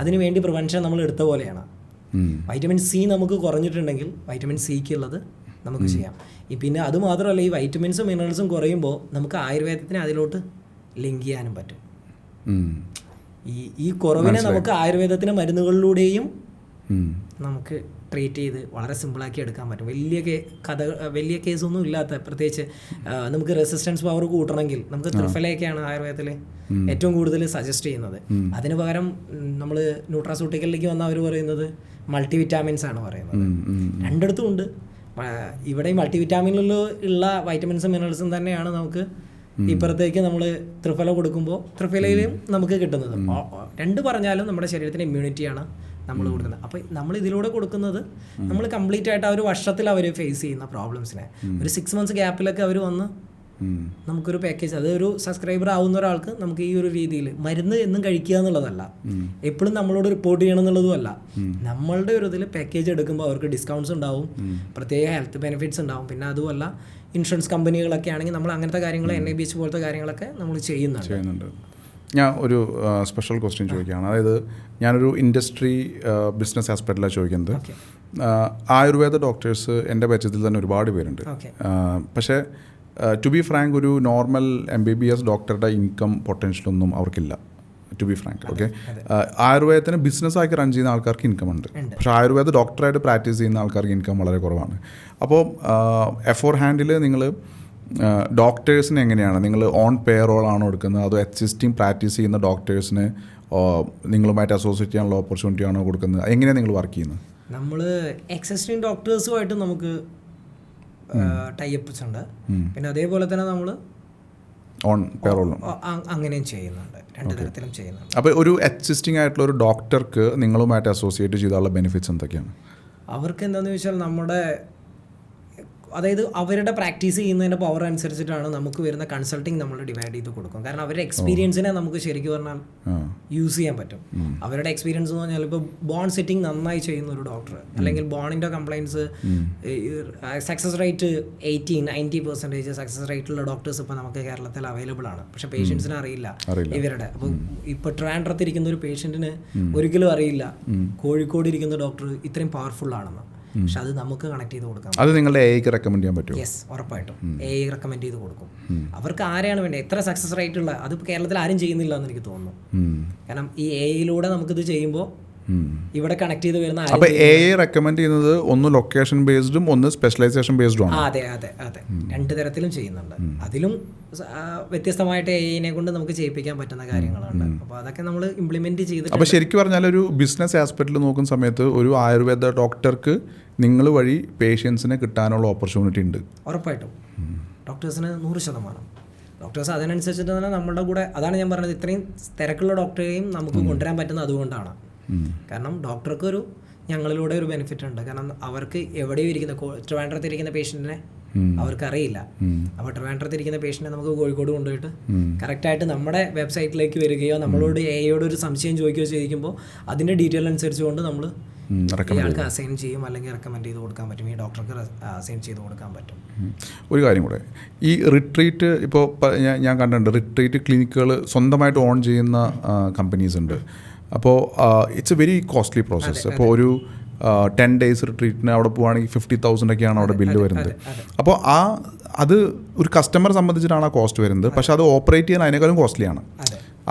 അതിന് വേണ്ടി പ്രിവെൻഷൻ നമ്മൾ എടുത്ത പോലെയാണ്. വൈറ്റമിൻ സി നമുക്ക് കുറഞ്ഞിട്ടുണ്ടെങ്കിൽ വൈറ്റമിൻ സിക്ക് ഉള്ളത് നമുക്ക് ചെയ്യാം. പിന്നെ അത് മാത്രമല്ല, ഈ വൈറ്റമിൻസും മിനറൽസും കുറയുമ്പോൾ നമുക്ക് ആയുർവേദത്തിനെ അതിലോട്ട് ലിങ്ക് ചെയ്യാനും പറ്റും. ഈ കുറവിനെ നമുക്ക് ആയുർവേദത്തിൻ്റെ മരുന്നുകളിലൂടെയും നമുക്ക് ട്രീറ്റ് ചെയ്ത് വളരെ സിമ്പിളാക്കി എടുക്കാൻ പറ്റും. വലിയ കേസൊന്നും ഇല്ലാത്ത, പ്രത്യേകിച്ച് നമുക്ക് റെസിസ്റ്റൻസ് പവർ കൂട്ടണമെങ്കിൽ നമുക്ക് ത്രിഫലയൊക്കെയാണ് ആയുർവേദത്തിൽ ഏറ്റവും കൂടുതൽ സജസ്റ്റ് ചെയ്യുന്നത്. അതിന് പകരം നമ്മൾ ന്യൂട്രാസ്യൂട്ടിക്കലിലേക്ക് വന്ന അവർ പറയുന്നത് മൾട്ടി വിറ്റാമിൻസ് ആണ് പറയുന്നത്. രണ്ടിടത്തും ഉണ്ട്. ഇവിടെ മൾട്ടി വിറ്റാമിനിൽ ഉള്ള വൈറ്റമിൻസും മിനറൽസും തന്നെയാണ് നമുക്ക് ഇപ്പുറത്തേക്ക് നമ്മൾ ത്രിഫല കൊടുക്കുമ്പോൾ ത്രിഫലയിലും നമുക്ക് കിട്ടുന്നത്. രണ്ട് പറഞ്ഞാലും നമ്മുടെ ശരീരത്തിന് ഇമ്മ്യൂണിറ്റിയാണ് നമ്മൾ കൊടുക്കുന്നത്. അപ്പോൾ നമ്മൾ ഇതിലൂടെ കൊടുക്കുന്നത് നമ്മൾ കംപ്ലീറ്റ് ആയിട്ട് ആ ഒരു വർഷത്തിൽ അവർ ഫേസ് ചെയ്യുന്ന പ്രോബ്ലംസിനെ ഒരു 6 months ഗ്യാപ്പിലൊക്കെ അവർ വന്ന് നമുക്കൊരു പാക്കേജ്, അതൊരു സബ്സ്ക്രൈബർ ആവുന്ന ഒരാൾക്ക് നമുക്ക് ഈ ഒരു രീതിയിൽ മരുന്ന് എന്നും കഴിക്കുക എന്നുള്ളതല്ല, എപ്പോഴും നമ്മളോട് റിപ്പോർട്ട് ചെയ്യണം എന്നുള്ളതുമല്ല. നമ്മളുടെ ഒരു ഇതിൽ പാക്കേജ് എടുക്കുമ്പോൾ അവർക്ക് ഡിസ്കൗണ്ട്സ് ഉണ്ടാവും, പ്രത്യേക ഹെൽത്ത് ബെനിഫിറ്റ്സ് ഉണ്ടാവും. പിന്നെ അതുമല്ല ഇൻഷുറൻസ് കമ്പനികളൊക്കെ ആണെങ്കിൽ നമ്മൾ അങ്ങനത്തെ കാര്യങ്ങൾ NIBH പോലത്തെ കാര്യങ്ങളൊക്കെ നമ്മൾ ചെയ്യുന്നുണ്ട്. ഞാൻ ഒരു സ്പെഷ്യൽ ക്വസ്റ്റ്യൻ ചോദിക്കുകയാണ്. അതായത് ഞാനൊരു ഇൻഡസ്ട്രി ബിസിനസ് ആസ്പെക്റ്റിലാണ് ചോദിക്കുന്നത്. ആയുർവേദ ഡോക്ടേഴ്സ് എൻ്റെ പരിചയത്തിൽ തന്നെ ഒരുപാട് പേരുണ്ട്. പക്ഷേ ടു ബി ഫ്രാങ്ക് ഒരു നോർമൽ MBBS ഡോക്ടറുടെ ഇൻകം പൊട്ടൻഷ്യലൊന്നും അവർക്കില്ല, ടു ബി ഫ്രാങ്ക്. ഓക്കെ, ആയുർവേദത്തിന് ബിസിനസ്സാക്കി റൺ ചെയ്യുന്ന ആൾക്കാർക്ക് ഇൻകം ഉണ്ട്, പക്ഷേ ആയുർവേദ ഡോക്ടറായിട്ട് പ്രാക്ടീസ് ചെയ്യുന്ന ആൾക്കാർക്ക് ഇൻകം വളരെ കുറവാണ്. അപ്പോൾ എഫോർ ഹാൻഡിൽ നിങ്ങൾ ഡോക്ടേഴ്സിന് എങ്ങനെയാണ് നിങ്ങൾ ഓൺ പേറോൾ ആണോ എടുക്കുന്നത്, അതോ എക്സിസ്റ്റിംഗ് പ്രാക്ടീസ് ചെയ്യുന്ന ഡോക്ടേഴ്സിന് നിങ്ങളുമായിട്ട് അസോസിയേറ്റ് ചെയ്യാനുള്ള ഓപ്പർച്യൂണിറ്റി ആണോ കൊടുക്കുന്നത്? എങ്ങനെയാണ് നിങ്ങൾ വർക്ക് ചെയ്യുന്നത്? നമ്മൾ എക്സിസ്റ്റിംഗ് ഡോക്ടേഴ്സുമായിട്ട് നമുക്ക് ടൈഅപ്സ് ഉണ്ട്. പിന്നെ അതേപോലെ തന്നെ നമ്മൾ ഓൺ പേറോളും അങ്ങനെയും ചെയ്യുന്നുണ്ട്. രണ്ട് തരത്തിലും ചെയ്യുന്നുണ്ട്. അപ്പോൾ ഒരു എക്സിസ്റ്റിംഗ് ആയിട്ടുള്ള ഒരു ഡോക്ടർക്ക് നിങ്ങളുമായിട്ട് അസോസിയേറ്റ് ചെയ്താലുള്ള ബെനിഫിറ്റ്സ് എന്തൊക്കെയാണ്? അവർക്ക് എന്താണെന്ന് വെച്ചാൽ നമ്മുടെ അതായത് അവരുടെ പ്രാക്ടീസ് ചെയ്യുന്നതിൻ്റെ പവർ അനുസരിച്ചിട്ടാണ് നമുക്ക് വരുന്ന കൺസൾട്ടിങ് നമ്മൾ ഡിവൈഡ് ചെയ്ത് കൊടുക്കും. കാരണം അവരുടെ എക്സ്പീരിയൻസിനെ നമുക്ക് ശരിക്കും പറഞ്ഞാൽ യൂസ് ചെയ്യാൻ പറ്റും. അവരുടെ എക്സ്പീരിയൻസ് എന്ന് പറഞ്ഞാൽ ഇപ്പോൾ ബോൺ സെറ്റിംഗ് നന്നായി ചെയ്യുന്ന ഒരു ഡോക്ടർ, അല്ലെങ്കിൽ ബോണിൻ്റെ കംപ്ലയിൻസ് സക്സസ് റേറ്റ് 80-90% സക്സസ് റേറ്റുള്ള ഡോക്ടേഴ്സ് ഇപ്പോൾ നമുക്ക് കേരളത്തിൽ അവൈലബിൾ ആണ്. പക്ഷേ പേഷ്യൻസിന് അറിയില്ല ഇവരുടെ. അപ്പോൾ ഇപ്പോൾ ട്രിവാൻഡ്രത്ത് ഇരിക്കുന്ന ഒരു പേഷ്യൻറ്റിന് ഒരിക്കലും അറിയില്ല കോഴിക്കോട് ഇരിക്കുന്ന ഡോക്ടർ ഇത്രയും പവർഫുൾ ആണെന്ന്. പക്ഷെ അത് നമുക്ക് കണക്ട് ചെയ്ത് കൊടുക്കാം. അത് നിങ്ങളുടെ AIക്ക് റെക്കമെൻഡ് ചെയ്യാൻ പറ്റും? യെസ്, ഉറപ്പായിട്ടും AI റെക്കമെൻഡ് ചെയ്ത് കൊടുക്കും. അവർക്ക് ആരെയാണ് വേണ്ടത്, എത്ര സക്സസ് റേറ്റ് ഉള്ള, അത് കേരളത്തിൽ ആരും ചെയ്യുന്നില്ല എന്ന് എനിക്ക് തോന്നുന്നു. കാരണം ഈ AIയിലൂടെ നമുക്കിത് ചെയ്യുമ്പോൾ ഇവിടെ കണക്ട് ചെയ്ത് വരുന്ന അപ്പോൾ AI റെക്കമെൻഡ് ചെയ്യുന്നത് ഒന്ന് ലൊക്കേഷൻ ബേസ്ഡും ഒന്ന് സ്പെഷ്യലൈസേഷൻ ബേസ്ഡും ആണ്. അതെ അതെ അതെ, രണ്ട് തരത്തിലും ചെയ്യുന്നുണ്ട്. അതിലും വ്യത്യസ്തമായിട്ട് AIനെ കൊണ്ട് നമുക്ക് ചെയ്യിപ്പിക്കാൻ പറ്റുന്ന കാര്യങ്ങളുണ്ട്. അപ്പോൾ അതൊക്കെ നമ്മൾ ഇംപ്ലിമെന്റ് ചെയ്ത്. അപ്പോൾ ശരിക്കും പറഞ്ഞാൽ ഒരു ബിസിനസ് ആസ്പെക്റ്റിൽ നോക്കുന്ന സമയത്ത് ഒരു ആയുർവേദ ഡോക്ടർക്ക് നിങ്ങൾ വഴി പേഷ്യൻസിനെ കിട്ടാനുള്ള ഓപ്പർച്യൂണിറ്റി ഉണ്ട്. ഉറപ്പായിട്ടും ഡോക്ടേഴ്സിന് 100%. ഡോക്ടേഴ്സ് അതിനനുസരിച്ചിട്ട് തന്നെ നമ്മളുടെ കൂടെ, അതാണ് ഞാൻ പറഞ്ഞത്, ഇത്രയും തിരക്കുള്ള ഡോക്ടറെയും നമുക്ക് കൊണ്ടുവരാൻ പറ്റുന്നത് അതുകൊണ്ടാണ്. കാരണം ഡോക്ടർക്ക് ഒരു ഞങ്ങളിലൂടെ ഒരു ബെനിഫിറ്റ് ഉണ്ട്. കാരണം അവർക്ക് എവിടെയും ഇരിക്കുന്ന ട്രിവാൻഡ്രത്ത് ഇരിക്കുന്ന പേഷ്യൻറ്റിനെ അവർക്ക് അറിയില്ല. അപ്പോൾ ട്രിവാൻഡ്രത്ത് ഇരിക്കുന്ന പേഷ്യൻറ്റിനെ നമുക്ക് കോഴിക്കോട് കൊണ്ടുപോയിട്ട് കറക്റ്റായിട്ട് നമ്മുടെ വെബ്സൈറ്റിലേക്ക് വരികയോ നമ്മളോട് AIയോട് ഒരു സംശയം ചോദിക്കുകയോ ചെയ്യിക്കുമ്പോൾ അതിൻ്റെ ഡീറ്റെയിൽ അനുസരിച്ചുകൊണ്ട് നമ്മൾ ഇയാൾക്ക് അസൈൻ ചെയ്യും, അല്ലെങ്കിൽ റെക്കമെൻഡ് ചെയ്ത് കൊടുക്കാൻ പറ്റും, ഈ ഡോക്ടർക്ക് അസൈൻ ചെയ്ത് കൊടുക്കാൻ പറ്റും. ഒരു കാര്യം കൂടെ, ഈ റിട്രീറ്റ് ഇപ്പോൾ ഞാൻ കണ്ടിട്ടുണ്ട്, റിട്രീറ്റ് ക്ലിനിക്കുകൾ സ്വന്തമായിട്ട് ഓൺ ചെയ്യുന്ന കമ്പനീസ് ഉണ്ട്. അപ്പോൾ it's A very costly process. അപ്പോൾ ഒരു 10 days റിട്രീറ്റിന് അവിടെ പോവുകയാണെങ്കിൽ 50,000 ഒക്കെയാണ് അവിടെ ബില്ല് വരുന്നത്. അപ്പോൾ അത് ഒരു കസ്റ്റമറെ സംബന്ധിച്ചിട്ടാണ് ആ കോസ്റ്റ് വരുന്നത്, പക്ഷേ അത് ഓപ്പറേറ്റ് ചെയ്യാൻ അതിനേക്കാളും കോസ്റ്റ്ലിയാണ്.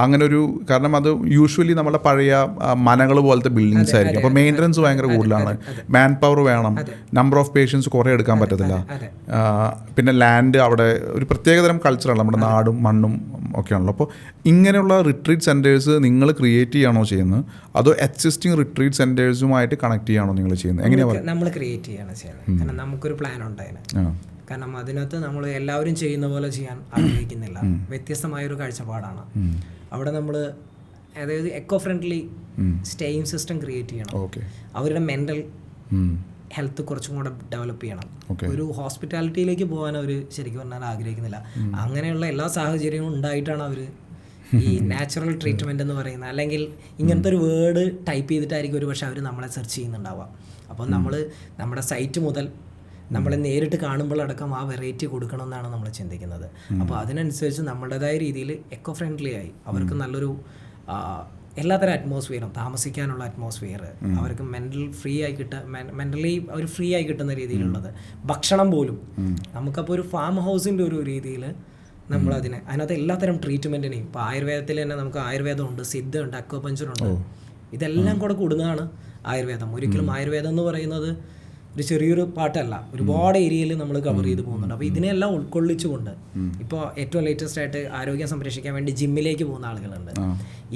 അങ്ങനെ ഒരു കാരണം അത് യൂഷ്വലി നമ്മുടെ പഴയ മനകൾ പോലത്തെ ബിൽഡിങ്സ് ആയിരിക്കും. അപ്പോൾ മെയിൻ്റനൻസ് ഭയങ്കര കൂടുതലാണ്, മാൻ പവർ വേണം, നമ്പർ ഓഫ് പേഷ്യൻസ് കുറേ എടുക്കാൻ പറ്റത്തില്ല. പിന്നെ ലാൻഡ് അവിടെ ഒരു പ്രത്യേകതരം കൾച്ചറാണ്, നമ്മുടെ നാടും മണ്ണും ഒക്കെയാണല്ലോ. അപ്പോൾ ഇങ്ങനെയുള്ള റിട്രീറ്റ് സെൻറ്റേഴ്സ് നിങ്ങൾ ക്രിയേറ്റ് ചെയ്യുകയാണോ ചെയ്യുന്നത്, അതോ എക്സിസ്റ്റിംഗ് റിട്രീറ്റ് സെൻറ്റേഴ്സുമായിട്ട് കണക്ട് ചെയ്യുകയാണോ നിങ്ങൾ ചെയ്യുന്നത്? എങ്ങനെയാണ് നമ്മൾ ക്രിയേറ്റ് ചെയ്യണം ചെയ്യുന്നത്? കാരണം നമുക്കൊരു പ്ലാൻ ഉണ്ടായിരുന്നു. കാരണം അതിനകത്ത് നമ്മൾ എല്ലാവരും ചെയ്യുന്ന പോലെ ചെയ്യാൻ ആഗ്രഹിക്കുന്നില്ല, വ്യത്യസ്തമായൊരു കാഴ്ചപ്പാടാണ്. അവിടെ നമ്മൾ അതായത് eco friendly staying system create ചെയ്യണം. അവരുടെ മെൻ്റൽ ഹെൽത്ത് കുറച്ചും കൂടെ ഡെവലപ്പ് ചെയ്യണം. ഒരു ഹോസ്പിറ്റാലിറ്റിയിലേക്ക് പോകാൻ അവർ ശരിക്കും പറഞ്ഞാൽ ആഗ്രഹിക്കുന്നില്ല. അങ്ങനെയുള്ള എല്ലാ സാഹചര്യവും ഉണ്ടായിട്ടാണ് അവർ ഈ നാച്ചുറൽ ട്രീറ്റ്മെൻറ്റ് എന്ന് പറയുന്നത്, അല്ലെങ്കിൽ ഇങ്ങനത്തെ ഒരു വേർഡ് ടൈപ്പ് ചെയ്തിട്ടായിരിക്കും ഒരു പക്ഷേ അവർ നമ്മളെ സെർച്ച് ചെയ്യുന്നുണ്ടാവുക. അപ്പോൾ നമ്മൾ നമ്മുടെ സൈറ്റ് മുതൽ നമ്മളെ നേരിട്ട് കാണുമ്പോഴടക്കം ആ വെറൈറ്റി കൊടുക്കണമെന്നാണ് നമ്മൾ ചിന്തിക്കുന്നത്. അപ്പോൾ അതിനനുസരിച്ച് നമ്മളുടേതായ രീതിയിൽ എക്കോ ഫ്രണ്ട്ലി ആയി അവർക്ക് നല്ലൊരു എല്ലാത്തരം അറ്റ്മോസ്ഫിയറും, താമസിക്കാനുള്ള അറ്റ്മോസ്ഫിയർ, അവർക്ക് മെൻ്റലി അവർ ഫ്രീ ആയി കിട്ടുന്ന രീതിയിലുള്ളത്, ഭക്ഷണം പോലും നമുക്കപ്പോൾ ഒരു ഫാം ഹൗസിൻ്റെ ഒരു രീതിയിൽ അതിനകത്ത് എല്ലാത്തരം ട്രീറ്റ്മെൻറ്റിനെയും, ഇപ്പോൾ ആയുർവേദത്തിൽ തന്നെ നമുക്ക് ആയുർവേദമുണ്ട്, സിദ്ധമുണ്ട്, അക്വപഞ്ചറുണ്ട്, ഇതെല്ലാം കൂടെ കൂടുന്നതാണ് ആയുർവേദം. ഒരിക്കലും ആയുർവേദം എന്ന് പറയുന്നത് ഒരു ചെറിയൊരു പാട്ടല്ല, ഒരുപാട് ഏരിയയിൽ നമ്മൾ കവർ ചെയ്ത് പോകുന്നുണ്ട്. അപ്പോൾ ഇതിനെല്ലാം ഉൾക്കൊള്ളിച്ചുകൊണ്ട് ഇപ്പോൾ ഏറ്റവും ലേറ്റസ്റ്റ് ആയിട്ട് ആരോഗ്യം സംരക്ഷിക്കാൻ വേണ്ടി ജിമ്മിലേക്ക് പോകുന്ന ആളുകളുണ്ട്.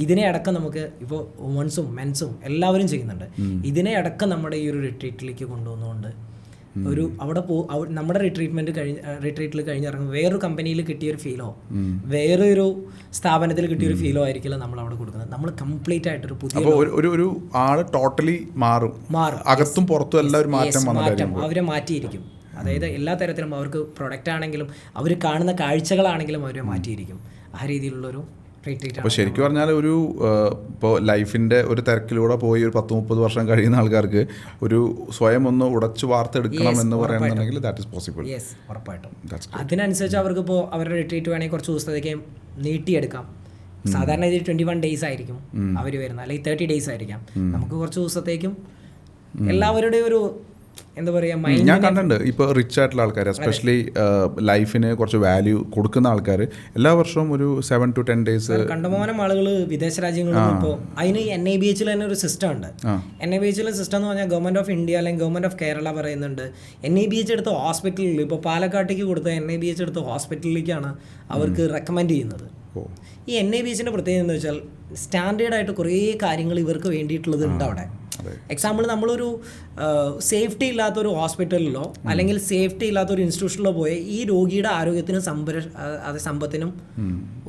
ഇതിനെ അടക്കം നമുക്ക് ഇപ്പോൾ വുമൺസും മെൻസും എല്ലാവരും ചെയ്യുന്നുണ്ട്. ഇതിനെ അടക്കം നമ്മുടെ ഈ ഒരു റിട്രീറ്റിലേക്ക് കൊണ്ടുവന്നുകൊണ്ട് ഒരു അവിടെ നമ്മുടെ റിട്രീറ്റിൽ കഴിഞ്ഞിറങ്ങും വേറൊരു കമ്പനിയിൽ കിട്ടിയൊരു ഫീലോ വേറൊരു സ്ഥാപനത്തിൽ കിട്ടിയൊരു ഫീലോ ആയിരിക്കില്ല നമ്മൾ അവിടെ കൊടുക്കുന്നത്. നമ്മൾ കംപ്ലീറ്റ് ആയിട്ടൊരു പുതിയ ഒരു ആള് ടോട്ടലി മാറും, അകത്തും പുറത്തും എല്ലാം ഒരു മാറ്റം അവരെ മാറ്റിയിരിക്കും. അതായത് എല്ലാ തരത്തിലും അവർക്ക് പ്രൊഡക്റ്റ് ആണെങ്കിലും അവർ കാണുന്ന കാഴ്ചകളാണെങ്കിലും അവരെ മാറ്റിയിരിക്കും. ആ രീതിയിലുള്ളൊരു അപ്പോൾ ശരിക്കും പറഞ്ഞാൽ ഒരു ഇപ്പോൾ ലൈഫിൻ്റെ ഒരു തിരക്കിലൂടെ പോയി ഒരു 10-30 വർഷം കഴിയുന്ന ആൾക്കാർക്ക് ഒരു സ്വയം ഒന്ന് ഉടച്ചു വാർത്തെടുക്കണം എന്ന് പറയുന്നുണ്ടെങ്കിൽ ദാറ്റ് ഈസ് പോസിബിൾ. യെസ്, ഉറപ്പായിട്ടും. അതിനനുസരിച്ച് അവർക്ക് ഇപ്പോൾ അവരുടെ റിട്രീറ്റ് വേണമെങ്കിൽ കുറച്ച് ദിവസത്തേക്ക് നീട്ടിയെടുക്കാം. സാധാരണ ഇതിൽ 21 days ആയിരിക്കും അവർ വരുന്നത്, അല്ലെങ്കിൽ 30 days ആയിരിക്കാം. നമുക്ക് കുറച്ച് ദിവസത്തേക്കും എല്ലാവരുടെയും ഒരു എന്താ പറയുക, ഞാൻ കണ്ടിട്ടുണ്ട് ഇപ്പോൾ റിച്ച് ആയിട്ടുള്ള ആൾക്കാർ എസ്പെഷ്യലി ലൈഫിന് കുറച്ച് വാല്യൂ കൊടുക്കുന്ന ആൾക്കാർ എല്ലാ വർഷവും ഒരു 7 to 10 days കണ്ടമാനം ആളുകൾ വിദേശ രാജ്യങ്ങളിൽ ഇപ്പോൾ അതിന് NABH തന്നെ ഒരു സിസ്റ്റം ഉണ്ട്. NABH സിസ്റ്റം എന്ന് പറഞ്ഞാൽ ഗവൺമെൻറ് ഓഫ് ഇന്ത്യ അല്ലെങ്കിൽ ഗവൺമെൻറ് ഓഫ് കേരള പറയുന്നുണ്ട് NABH എടുത്ത ഹോസ്പിറ്റലിൽ ഇപ്പോൾ പാലക്കാട്ടേക്ക് കൊടുത്ത NABH എടുത്ത ഹോസ്പിറ്റലിലേക്കാണ് അവർക്ക് റെക്കമെൻഡ് ചെയ്യുന്നത്. ഈ NABHൻ്റെ പ്രത്യേകത എന്ന് വെച്ചാൽ സ്റ്റാൻഡേർഡായിട്ട് കുറേ കാര്യങ്ങൾ ഇവർക്ക് വേണ്ടിയിട്ടുള്ളത് ഉണ്ട് അവിടെ. എക്സാമ്പിൾ, നമ്മളൊരു സേഫ്റ്റി ഇല്ലാത്തൊരു ഹോസ്പിറ്റലിലോ അല്ലെങ്കിൽ സേഫ്റ്റി ഇല്ലാത്തൊരു ഇൻസ്റ്റിറ്റ്യൂഷനിലോ പോയ ഈ രോഗിയുടെ ആരോഗ്യത്തിനും സമ്പത്തിനും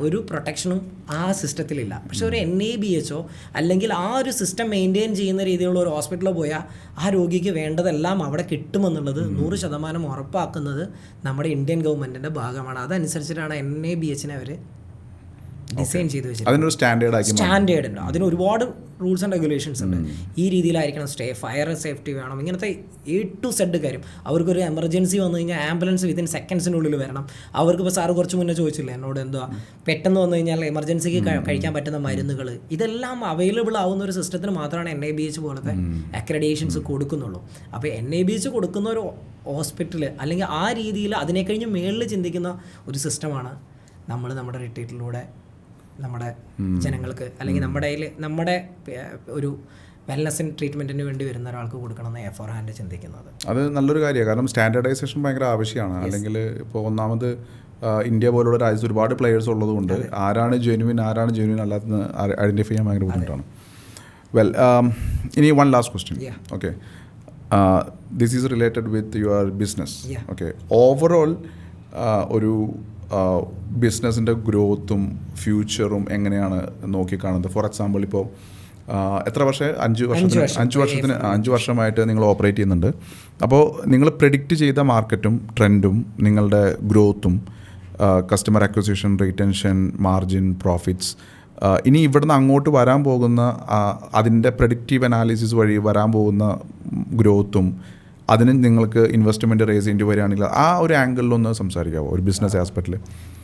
ഒരു പ്രൊട്ടക്ഷനും ആ സിസ്റ്റത്തിലില്ല. പക്ഷെ ഒരു NABH അല്ലെങ്കിൽ ആ ഒരു സിസ്റ്റം മെയിൻറ്റെയിൻ ചെയ്യുന്ന രീതിയിലുള്ള ഒരു ഹോസ്പിറ്റലിൽ പോയാൽ ആ രോഗിക്ക് വേണ്ടതെല്ലാം അവിടെ കിട്ടുമെന്നുള്ളത് 100% ഉറപ്പാക്കുന്നത് നമ്മുടെ ഇന്ത്യൻ ഗവൺമെൻറ്റിൻ്റെ ഭാഗമാണ്. അതനുസരിച്ചിട്ടാണ് NABHനെ അവർ ഡിസൈൻ ചെയ്ത് വെച്ചിട്ടുണ്ട്. സ്റ്റാൻഡേർഡ് ഉണ്ട്, അതിന് ഒരുപാട് റൂൾസ് ആൻഡ് റെഗുലേഷൻസ് ഉണ്ട്. ഈ രീതിയിലായിരിക്കണം ഫയർ സേഫ്റ്റി വേണം, ഇങ്ങനത്തെ A to Z കാര്യം. അവർക്കൊരു എമർജൻസി വന്നു കഴിഞ്ഞാൽ ആംബുലൻസ് വിത്തിൻ സെക്കൻഡ്സിനുള്ളിൽ വരണം. അവർക്കിപ്പോൾ സാറ് കുറച്ച് മുന്നേ ചോദിച്ചില്ലേ എന്നോട്, എന്താ പെട്ടെന്ന് വന്നു കഴിഞ്ഞാൽ എമർജൻസിക്ക് കഴിക്കാൻ പറ്റുന്ന മരുന്നുകൾ, ഇതെല്ലാം അവൈലബിൾ ആവുന്ന ഒരു സിസ്റ്റത്തിന് മാത്രമാണ് NABH പോലത്തെ അക്രഡിറ്റേഷൻസ് കൊടുക്കുന്നുള്ളൂ. അപ്പോൾ NABH കൊടുക്കുന്ന ഒരു ഹോസ്പിറ്റൽ അല്ലെങ്കിൽ ആ രീതിയിൽ അതിനെ കഴിഞ്ഞ് മേളിൽ ചിന്തിക്കുന്ന ഒരു സിസ്റ്റമാണ് നമ്മുടെ റിട്രീറ്റിലൂടെ നമ്മുടെ ജനങ്ങൾക്ക് അല്ലെങ്കിൽ നമ്മുടെ ഒരു വെൽനസ് ട്രീറ്റ്മെൻറ്റിന് വേണ്ടി വരുന്ന ഒരാൾക്ക് കൊടുക്കണമെന്ന് എ ഫോർ ഹാൻഡ് ചിന്തിക്കുന്നത്. അത് നല്ലൊരു കാര്യമാണ്. കാരണം സ്റ്റാൻഡേർഡൈസേഷൻ ഭയങ്കര ആവശ്യമാണ്. അല്ലെങ്കിൽ ഇപ്പോൾ ഒന്നാമത് ഇന്ത്യ പോലുള്ള രാജ്യത്ത് ഒരുപാട് പ്ലെയേഴ്സ് ഉള്ളതുകൊണ്ട് ആരാണ് ജെന്യുവിൻ അല്ലാത്തതെന്ന് ഐഡൻറ്റിഫൈ ചെയ്യാൻ ഭയങ്കര ബുദ്ധിമുട്ടാണ്. വെൽ, ഇനി one last question. Okay, this is related with your business. Okay, overall ഒരു ബിസിനസ്സിൻ്റെ ഗ്രോത്തും ഫ്യൂച്ചറും എങ്ങനെയാണ് നോക്കിക്കാണുന്നത്? ഫോർ എക്സാമ്പിൾ, ഇപ്പോൾ എത്ര വർഷം 5 വർഷമായിട്ട് നിങ്ങൾ ഓപ്പറേറ്റ് ചെയ്യുന്നുണ്ട്. അപ്പോൾ നിങ്ങൾ പ്രെഡിക്റ്റ് ചെയ്ത മാർക്കറ്റും ട്രെൻഡും നിങ്ങളുടെ ഗ്രോത്തും customer acquisition, retention, margin, profits, ഇനി ഇവിടുന്ന് അങ്ങോട്ട് വരാൻ പോകുന്ന അതിൻ്റെ പ്രെഡിക്റ്റീവ് അനാലിസിസ് വഴി വരാൻ പോകുന്ന ഗ്രോത്തും അതിന് നിങ്ങൾക്ക് ഇൻവെസ്റ്റ്മെൻറ്റ് റേസ് ചെയ്യേണ്ടി വരികയാണെങ്കിൽ ആ ഒരു ആംഗിളിലൊന്ന് സംസാരിക്കാമോ ഒരു ബിസിനസ് ആസ്പെക്റ്റിൽ?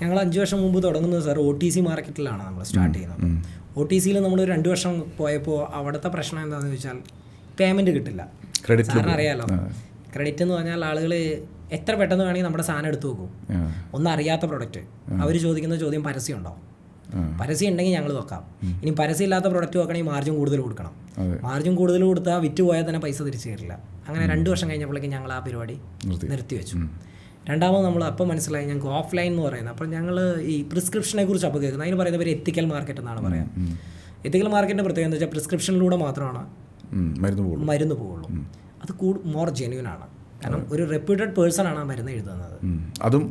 ഞങ്ങൾ 5 വർഷം മുമ്പ് തുടങ്ങുന്നത് സാർ OTC മാർക്കറ്റിലാണ് നമ്മൾ സ്റ്റാർട്ട് ചെയ്യുന്നത്. OTCയിൽ നമ്മൾ 2 വർഷം പോയപ്പോൾ അവിടുത്തെ പ്രശ്നം എന്താണെന്ന് വെച്ചാൽ പേയ്മെൻറ്റ് കിട്ടില്ല. സാറിന് അറിയാമല്ലോ, ക്രെഡിറ്റ് എന്ന് പറഞ്ഞാൽ ആളുകൾ എത്ര പെട്ടെന്ന് വേണമെങ്കിൽ നമ്മുടെ സാധനം എടുത്തു നോക്കും. ഒന്നും അറിയാത്ത പ്രൊഡക്റ്റ് അവർ ചോദിക്കുന്ന ചോദ്യം പരസ്യം ഉണ്ടോ? പരസ്യം ഉണ്ടെങ്കിൽ ഞങ്ങൾ വെക്കാം. ഇനി പരസ്യം ഇല്ലാത്ത പ്രൊഡക്റ്റ് വെക്കണമെങ്കിൽ മാർജിൻ കൂടുതൽ കൊടുക്കണം. മാർജിൻ കൂടുതൽ കൊടുത്താൽ വിറ്റ് പോയാൽ തന്നെ പൈസ തിരിച്ചു തരില്ല. അങ്ങനെ 2 വർഷം കഴിഞ്ഞപ്പോഴേക്കും ഞങ്ങൾ ആ പരിപാടി നിർത്തിവെച്ചു. രണ്ടാമത് നമ്മൾ അപ്പം മനസ്സിലായി ഞങ്ങൾക്ക് ഓഫ്ലൈൻ എന്ന് പറയുന്നത്. അപ്പോൾ ഞങ്ങൾ ഈ പ്രിസ്ക്രിപ്ഷനെ കുറിച്ച് അപ്പോൾ കേൾക്കുന്നത് അതിന് പറയുന്ന പേര് എത്തിക്കൽ മാർക്കറ്റ് എന്നാണ് പറയാം. എത്തിക്കൽ മാർക്കറ്റിൻ്റെ പ്രത്യേകത എന്താ വെച്ചാൽ പ്രിസ്ക്രിപ്ഷനിലൂടെ മാത്രമാണ് മരുന്ന് പോവുള്ളൂ. അത് മോർ ജെന്യൂൻ ആണ്. കാരണം ഒരു റെപ്യൂട്ടഡ് പേഴ്സൺ ആണ് ആ മരുന്ന് എഴുതുന്നത്. അതും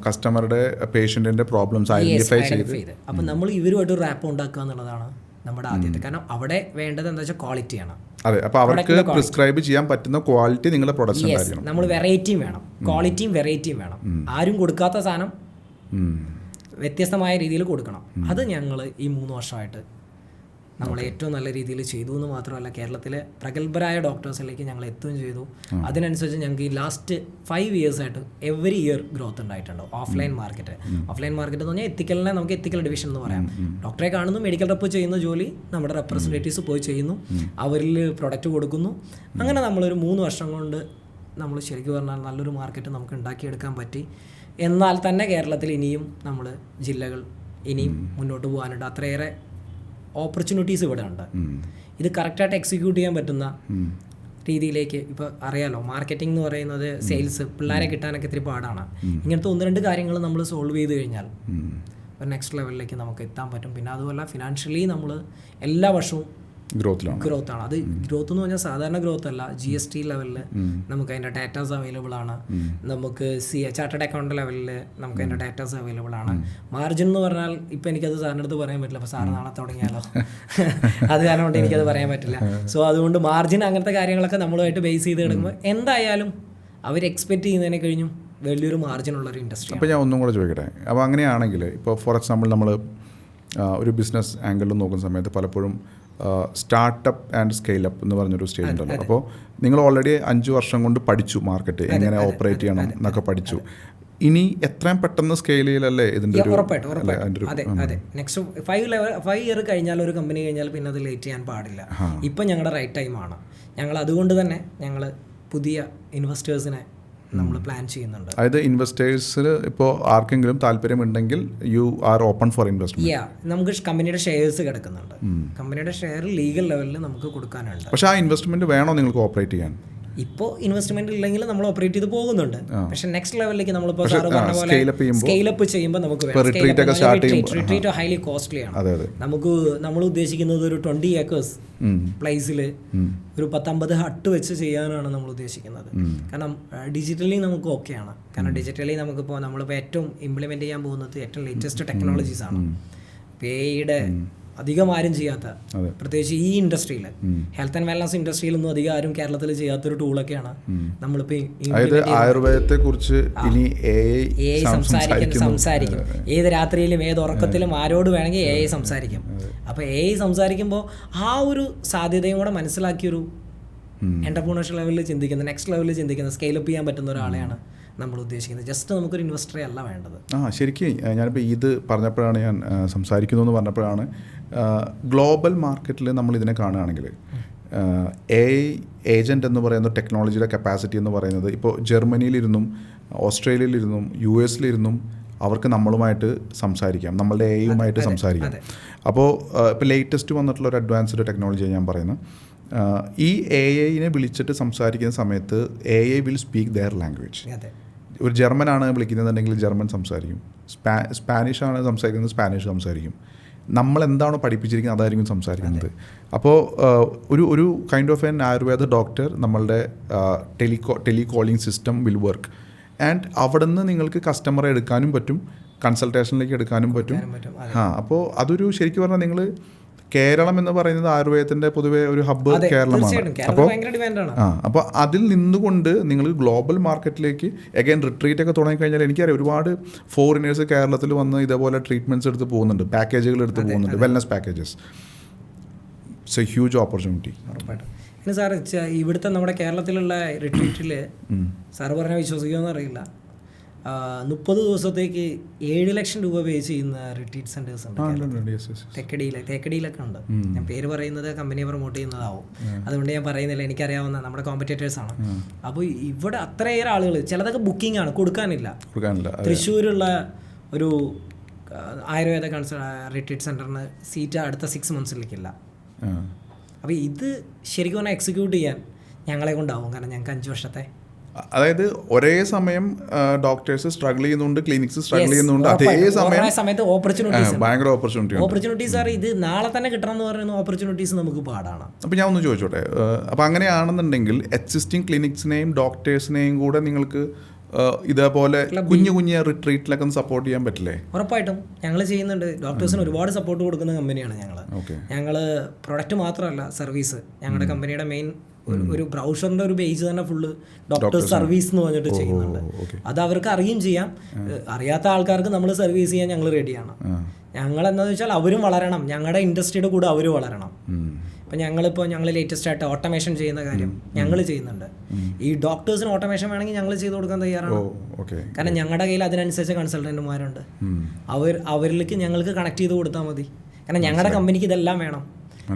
കസ്റ്റമറുടെ പേഷ്യൻറ്റിൻ്റെ പ്രോബ്ലംസ് ഐഡൻറ്റിഫൈ ചെയ്ത് അപ്പം നമ്മൾ ഇവരുമായിട്ട് ഒരു റാപ്പ് ഉണ്ടാക്കുക എന്നുള്ളതാണ് നമ്മുടെ ആദ്യത്തെ. കാരണം അവിടെ വേണ്ടത് എന്താ വെച്ചാൽ ക്വാളിറ്റിയാണ്. അതെ, അപ്പോൾ അവർക്ക് പ്രിസ്ക്രൈബ് ചെയ്യാൻ പറ്റുന്ന ക്വാളിറ്റി നിങ്ങളുടെ പ്രൊഡക്ഷൻ ആയിരിക്കണം. നമ്മൾ വെറൈറ്റിയും വേണം, ക്വാളിറ്റിയും വെറൈറ്റിയും വേണം. ആരും കൊടുക്കാത്ത സാധനം വ്യത്യസ്തമായ രീതിയിൽ കൊടുക്കണം. അത് ഞങ്ങൾ ഈ 3 വർഷമായിട്ട് നമ്മൾ ഏറ്റവും നല്ല രീതിയിൽ ചെയ്തു എന്ന് മാത്രമല്ല, കേരളത്തിലെ പ്രഗത്ഭരായ ഡോക്ടേഴ്സിലേക്ക് ഞങ്ങൾ എത്തുകയും ചെയ്തു. അതിനനുസരിച്ച് ഞങ്ങൾക്ക് ഈ ലാസ്റ്റ് 5 years ആയിട്ട് എവറി ഇയർ ഗ്രോത്ത് ഉണ്ടായിട്ടുണ്ട്. ഓഫ്ലൈൻ മാർക്കറ്റ് എന്ന് പറഞ്ഞാൽ എത്തിക്കലിനെ നമുക്ക് എത്തിക്കൽ ഡിവിഷൻ എന്ന് പറയാം. ഡോക്ടറെ കാണുന്നു, മെഡിക്കൽ റെപ്പ് ചെയ്യുന്ന ജോലി നമ്മുടെ റെപ്രസെൻറ്റേറ്റീവ്സ് പോയി ചെയ്യുന്നു, അവരിൽ പ്രൊഡക്റ്റ് കൊടുക്കുന്നു. അങ്ങനെ നമ്മളൊരു 3 വർഷം കൊണ്ട് നമ്മൾ ശരിക്കും പറഞ്ഞാൽ നല്ലൊരു മാർക്കറ്റ് നമുക്ക് ഉണ്ടാക്കിയെടുക്കാൻ പറ്റി. എന്നാൽ തന്നെ കേരളത്തിൽ ഇനിയും നമ്മൾ ജില്ലകൾ ഇനിയും മുന്നോട്ട് പോകാനുണ്ട്. അത്രയേറെ ഓപ്പർച്യൂണിറ്റീസ് ഇവിടെ ഉണ്ട്. ഇത് കറക്റ്റായിട്ട് എക്സിക്യൂട്ട് ചെയ്യാൻ പറ്റുന്ന രീതിയിലേക്ക് ഇപ്പോൾ അറിയാലോ, മാർക്കറ്റിംഗ് എന്ന് പറയുന്നത് സെയിൽസ്, പിള്ളേരെ കിട്ടാനൊക്കെ ഇത്തിരി പാടാണ്. ഇങ്ങനത്തെ 1-2 കാര്യങ്ങൾ നമ്മൾ സോൾവ് ചെയ്ത് കഴിഞ്ഞാൽ ഒരു നെക്സ്റ്റ് ലെവലിലേക്ക് നമുക്ക് എത്താൻ പറ്റും. പിന്നെ അതുമല്ല ഫിനാൻഷ്യലി നമ്മൾ എല്ലാ വർഷവും ഗ്രോത്താണ്. അത് ഗ്രോത്ത് എന്ന് പറഞ്ഞാൽ സാധാരണ ഗ്രോത്ത് അല്ല, GST ലെവലിൽ നമുക്ക് അതിൻ്റെ ഡാറ്റാസ് അവൈലബിൾ ആണ്. നമുക്ക് ചാർട്ടേഡ് അക്കൗണ്ട് ലെവലിൽ നമുക്ക് അതിൻ്റെ ഡാറ്റാസ് അവൈലബിൾ ആണ്. മാർജിൻ എന്ന് പറഞ്ഞാൽ ഇപ്പം എനിക്കത് സാറിൻ്റെ അടുത്ത് പറയാൻ പറ്റില്ല, അപ്പോൾ സാറ് നാളെ തുടങ്ങിയാലോ, അത് കാരണം കൊണ്ട് എനിക്കത് പറയാൻ പറ്റില്ല. സോ അതുകൊണ്ട് മാർജിൻ അങ്ങനത്തെ കാര്യങ്ങളൊക്കെ നമ്മളുമായിട്ട് ബേസ് ചെയ്ത് കിടക്കുമ്പോൾ എന്തായാലും അവർ എക്സ്പെക്റ്റ് ചെയ്യുന്നതിനെ കഴിഞ്ഞും വലിയൊരു മാർജിൻ ഉള്ളൊരു ഇൻഡസ്ട്രി. അപ്പോൾ ഞാൻ ഒന്നും കൂടെ ചോദിക്കട്ടെ, അപ്പോൾ അങ്ങനെയാണെങ്കിൽ ഇപ്പോൾ ഫോർ എക്സാമ്പിൾ നമ്മൾ ഒരു ബിസിനസ് ആംഗിളിൽ നോക്കുന്ന സമയത്ത് പലപ്പോഴും സ്റ്റാർട്ടപ്പ് ആൻഡ് സ്കെയിൽ അപ്പ് എന്ന് പറഞ്ഞൊരു സ്റ്റേജ് ഉണ്ടല്ലോ. അപ്പോൾ നിങ്ങൾ ഓൾറെഡി 5 വർഷം കൊണ്ട് പഠിച്ചു മാർക്കറ്റ് എങ്ങനെ ഓപ്പറേറ്റ് ചെയ്യണം എന്നൊക്കെ പഠിച്ചു. ഇനി എത്രയും പെട്ടെന്ന് സ്കെയിൽ ചെയ്യലല്ലേ ഇതിൻ്റെ അതെ. നെക്സ്റ്റ് 5 ഇയർ കഴിഞ്ഞാൽ ഒരു കമ്പനി കഴിഞ്ഞാൽ പിന്നെ അത് ലേറ്റ് ചെയ്യാൻ പാടില്ല. ഇപ്പം ഞങ്ങളുടെ റൈറ്റ് ടൈമാണ്. ഞങ്ങൾ അതുകൊണ്ട് തന്നെ ഞങ്ങൾ പുതിയ ഇൻവെസ്റ്റേഴ്സിനെ നമ്മൾ പ്ലാൻ ചെയ്യുന്നുണ്ട്. അതായത് ഇൻവെസ്റ്റേഴ്സിൽ ഇപ്പോൾ ആർക്കെങ്കിലും താല്പര്യമുണ്ടെങ്കിൽ you are open four investment. നമുക്ക് കമ്പനിയുടെ ഷെയർസ് കിടക്കുന്നുണ്ട്. കമ്പനിയുടെ ഷെയർ ലീഗൽ ലെവലിൽ നമുക്ക് കൊടുക്കാനുണ്ട്. പക്ഷേ ആ ഇൻവെസ്റ്റ്മെന്റ് വേണോ നിങ്ങൾക്ക് ഓപ്പറേറ്റ് ചെയ്യാൻ? ഇപ്പോൾ ഇൻവെസ്റ്റ്മെന്റ് ഇല്ലെങ്കിൽ നമ്മൾ ഓപ്പറേറ്റ് ചെയ്ത് പോകുന്നുണ്ട്. പക്ഷേ നെക്സ്റ്റ് ലെവലിലേക്ക് നമ്മളിപ്പോൾ സാറ് പറഞ്ഞ പോലെ സ്കെയിലപ്പ് ചെയ്യുമ്പോൾ നമുക്ക് റിട്രീറ്റ് ഹൈലി കോസ്റ്റ്ലി ആണ്. നമ്മൾ ഉദ്ദേശിക്കുന്നത് ഒരു 20 acres പ്ലേസിൽ ഒരു 10-50 ഹട്ട് വെച്ച് ചെയ്യാനാണ് നമ്മൾ ഉദ്ദേശിക്കുന്നത്. കാരണം ഡിജിറ്റലി നമുക്ക് ഓക്കെയാണ്. കാരണം ഡിജിറ്റലി നമുക്കിപ്പോൾ നമ്മളിപ്പോൾ ഏറ്റവും ഇംപ്ലിമെന്റ് ചെയ്യാൻ പോകുന്നത് ഏറ്റവും ലേറ്റസ്റ്റ് ടെക്നോളജീസ് ആണ്. AI-യുടെ അധികം ആരും ചെയ്യാത്ത, പ്രത്യേകിച്ച് ഈ ഇൻഡസ്ട്രിയിൽ ഹെൽത്ത് ആൻഡ് വെൽനസ് ഇൻഡസ്ട്രിയിലൊന്നും അധികം ആരും കേരളത്തിൽ ചെയ്യാത്തൊരു ടൂളൊക്കെയാണ് നമ്മളിപ്പോൾ ആയുർവേദത്തെ കുറിച്ച് സംസാരിക്കും. ഏത് രാത്രിയിലും ഏത് ഉറക്കത്തിലും ആരോട് വേണമെങ്കിൽ AI സംസാരിക്കും. അപ്പോൾ AI സംസാരിക്കുമ്പോൾ ആ ഒരു സാധ്യതയും കൂടെ മനസ്സിലാക്കിയൊരു എന്റർപ്രണർഷിപ്പ് ലെവലിൽ ചിന്തിക്കുന്ന, നെക്സ്റ്റ് ലെവലിൽ ചിന്തിക്കുന്ന, സ്കെയിലപ്പ് ചെയ്യാൻ പറ്റുന്ന ഒരാളെയാണ് നമ്മൾ ഉദ്ദേശിക്കുന്നത്. ജസ്റ്റ് നമുക്കൊരു ഇൻവെസ്റ്ററെ അല്ല വേണ്ടത്. ശരിക്കും ഞാനിപ്പോൾ ഇത് പറഞ്ഞപ്പോഴാണ്, ഞാൻ സംസാരിക്കുന്നു എന്ന് പറഞ്ഞപ്പോഴാണ്, ഗ്ലോബൽ മാർക്കറ്റിൽ നമ്മൾ ഇതിനെ കാണുകയാണെങ്കിൽ AI ഏജൻറ്റ് എന്ന് പറയുന്ന ടെക്നോളജിയുടെ കപ്പാസിറ്റി എന്ന് പറയുന്നത് ഇപ്പോൾ ജർമ്മനിയിലിരുന്നും ഓസ്ട്രേലിയയിലിരുന്നും US-ലിരുന്നും അവർക്ക് നമ്മളുമായിട്ട് സംസാരിക്കാം, നമ്മളുടെ AI-യുമായിട്ട് സംസാരിക്കാം. അപ്പോൾ ഇപ്പോൾ ലേറ്റസ്റ്റ് വന്നിട്ടുള്ള ഒരു അഡ്വാൻസ്ഡ് ടെക്നോളജിയാണ് ഞാൻ പറയുന്നത്. ഈ AI-നെ വിളിച്ചിട്ട് സംസാരിക്കുന്ന സമയത്ത് AI will speak their language. ഒരു ജർമ്മനാണ് വിളിക്കുന്നതെന്നുണ്ടെങ്കിൽ ജർമ്മൻ സംസാരിക്കും, സ്പാനിഷാണ് സംസാരിക്കുന്നത് സ്പാനിഷ് സംസാരിക്കും, നമ്മൾ എന്താണോ പഠിപ്പിച്ചിരിക്കുന്നത് അതായിരിക്കും സംസാരിക്കുന്നത്. അപ്പോൾ ഒരു kind of an Ayurveda doctor നമ്മളുടെ telecalling system will work. And അവിടെ നിന്ന് നിങ്ങൾക്ക് കസ്റ്റമറെ എടുക്കാനും പറ്റും, കൺസൾട്ടേഷനിലേക്ക് എടുക്കാനും പറ്റും. അപ്പോൾ അതൊരു ശരിക്കും പറഞ്ഞാൽ നിങ്ങൾ കേരളം എന്ന് പറയുന്നത് ആയുർവേദത്തിൻ്റെ പൊതുവെ ഒരു ഹബ്ബ് കേരളമാണ്. അപ്പോൾ അതിൽ നിന്നുകൊണ്ട് നിങ്ങൾ ഗ്ലോബൽ മാർക്കറ്റിലേക്ക് അഗൈൻ റിട്രീറ്റ് ഒക്കെ തുടങ്ങിക്കഴിഞ്ഞാൽ എനിക്കറിയാം ഒരുപാട് ഫോറിനേഴ്സ് കേരളത്തിൽ വന്ന് ഇതേപോലെ ട്രീറ്റ്മെൻറ്റ്സ് എടുത്ത് പോകുന്നുണ്ട്, പാക്കേജുകൾ എടുത്ത് പോകുന്നുണ്ട്, wellness packages. It's A huge opportunity. പിന്നെ സാർ ഇവിടുത്തെ നമ്മുടെ കേരളത്തിലുള്ള റിട്രീറ്റിൽ സാറ് പറഞ്ഞാൽ വിശ്വസിക്കുമെന്ന് അറിയില്ല, 30 ദിവസത്തേക്ക് 7 ലക്ഷം രൂപ പേ ചെയ്യുന്ന റിട്രീറ്റ് സെന്റേഴ്സ് ഉണ്ട് തേക്കടിയിലൊക്കെ ഉണ്ട്. ഞാൻ പേര് പറയുന്നത് കമ്പനിയെ പ്രൊമോട്ട് ചെയ്യുന്നതാവും, അതുകൊണ്ട് ഞാൻ പറയുന്നില്ല, എനിക്കറിയാവുന്ന നമ്മുടെ കോമ്പറ്റേറ്റേഴ്സാണ്. അപ്പോൾ ഇവിടെ അത്രയേറെ ആളുകൾ, ചിലതൊക്കെ ബുക്കിംഗ് ആണ്, കൊടുക്കാനില്ല. തൃശ്ശൂരുള്ള ഒരു ആയുർവേദ റിട്രീറ്റ് സെന്ററിന് സീറ്റ് അടുത്ത 6 മന്ത്സിലേക്കില്ല. അപ്പോൾ ഇത് ശരിക്കും പറഞ്ഞാൽ എക്സിക്യൂട്ട് ചെയ്യാൻ ഞങ്ങളെ കൊണ്ടാവും, കാരണം ഞങ്ങൾക്ക് 5 വർഷത്തെ, അതായത് ഒരേ സമയം ഡോക്ടേഴ്സ് സ്ട്രഗിൾ ചെയ്യുന്നുണ്ട്, ക്ലിനിക്സ് സ്ട്രഗിൾ ചെയ്യുന്നുണ്ട്, അതേ സമയത്ത് ഭയങ്കര ഓപ്പർച്യൂണിറ്റീസ് ആണ്. ഇത് നാളെ തന്നെ കിട്ടണം എന്ന് പറയുന്ന ഓപ്പർച്യൂണിറ്റീസ് നമുക്ക് പാടാണ്. അപ്പോൾ ഞാൻ ഒന്ന് ചോദിച്ചോട്ടെ, അപ്പോൾ അങ്ങനെയാണെന്നുണ്ടെങ്കിൽ എക്സിസ്റ്റിംഗ് ക്ലിനിക്സിനെയും ഡോക്ടേഴ്സിനെയും കൂടെ നിങ്ങൾക്ക് ഇതേപോലെ കുഞ്ഞു റിട്രീറ്റിലൊക്കെ സപ്പോർട്ട് ചെയ്യാൻ പറ്റില്ലേ? ഉറപ്പായിട്ടും ഞങ്ങൾ ചെയ്യുന്നുണ്ട്. ഡോക്ടേഴ്സിന് ഒരുപാട് സപ്പോർട്ട് കൊടുക്കുന്ന കമ്പനിയാണ് ഞങ്ങൾ. പ്രൊഡക്റ്റ് മാത്രമല്ല, സർവീസ്. ഞങ്ങളുടെ കമ്പനിയുടെ മെയിൻ ഒരു ബ്രൗഷറിന്റെ ഒരു പേജ് തന്നെ ഫുള്ള് ഡോക്ടേഴ്സ് സർവീസ് എന്ന് പറഞ്ഞിട്ട് ചെയ്യുന്നുണ്ട്. അത് അവർക്ക് അറിയും ചെയ്യാം, അറിയാത്ത ആൾക്കാർക്ക് നമ്മൾ സർവീസ് ചെയ്യാൻ ഞങ്ങൾ റെഡിയാണ്. ഞങ്ങൾ എന്താണെന്ന് വെച്ചാൽ അവരും വളരണം, ഞങ്ങളുടെ ഇൻഡസ്ട്രിയുടെ കൂടെ അവർ വളരണം. ഇപ്പം ഞങ്ങൾ ലേറ്റസ്റ്റ് ആയിട്ട് ഓട്ടോമേഷൻ ചെയ്യുന്ന കാര്യം ഞങ്ങൾ ചെയ്യുന്നുണ്ട്. ഈ ഡോക്ടേഴ്സിന് ഓട്ടോമേഷൻ വേണമെങ്കിൽ ഞങ്ങൾ ചെയ്ത് കൊടുക്കാൻ തയ്യാറാണ്. കാരണം ഞങ്ങളുടെ കയ്യിൽ അതിനനുസരിച്ച് കൺസൾട്ടന്റുമാരുണ്ട്. അവരിലേക്ക് ഞങ്ങൾക്ക് കണക്ട് ചെയ്ത് കൊടുത്താൽ മതി. കാരണം ഞങ്ങളുടെ കമ്പനിക്ക് ഇതെല്ലാം വേണം.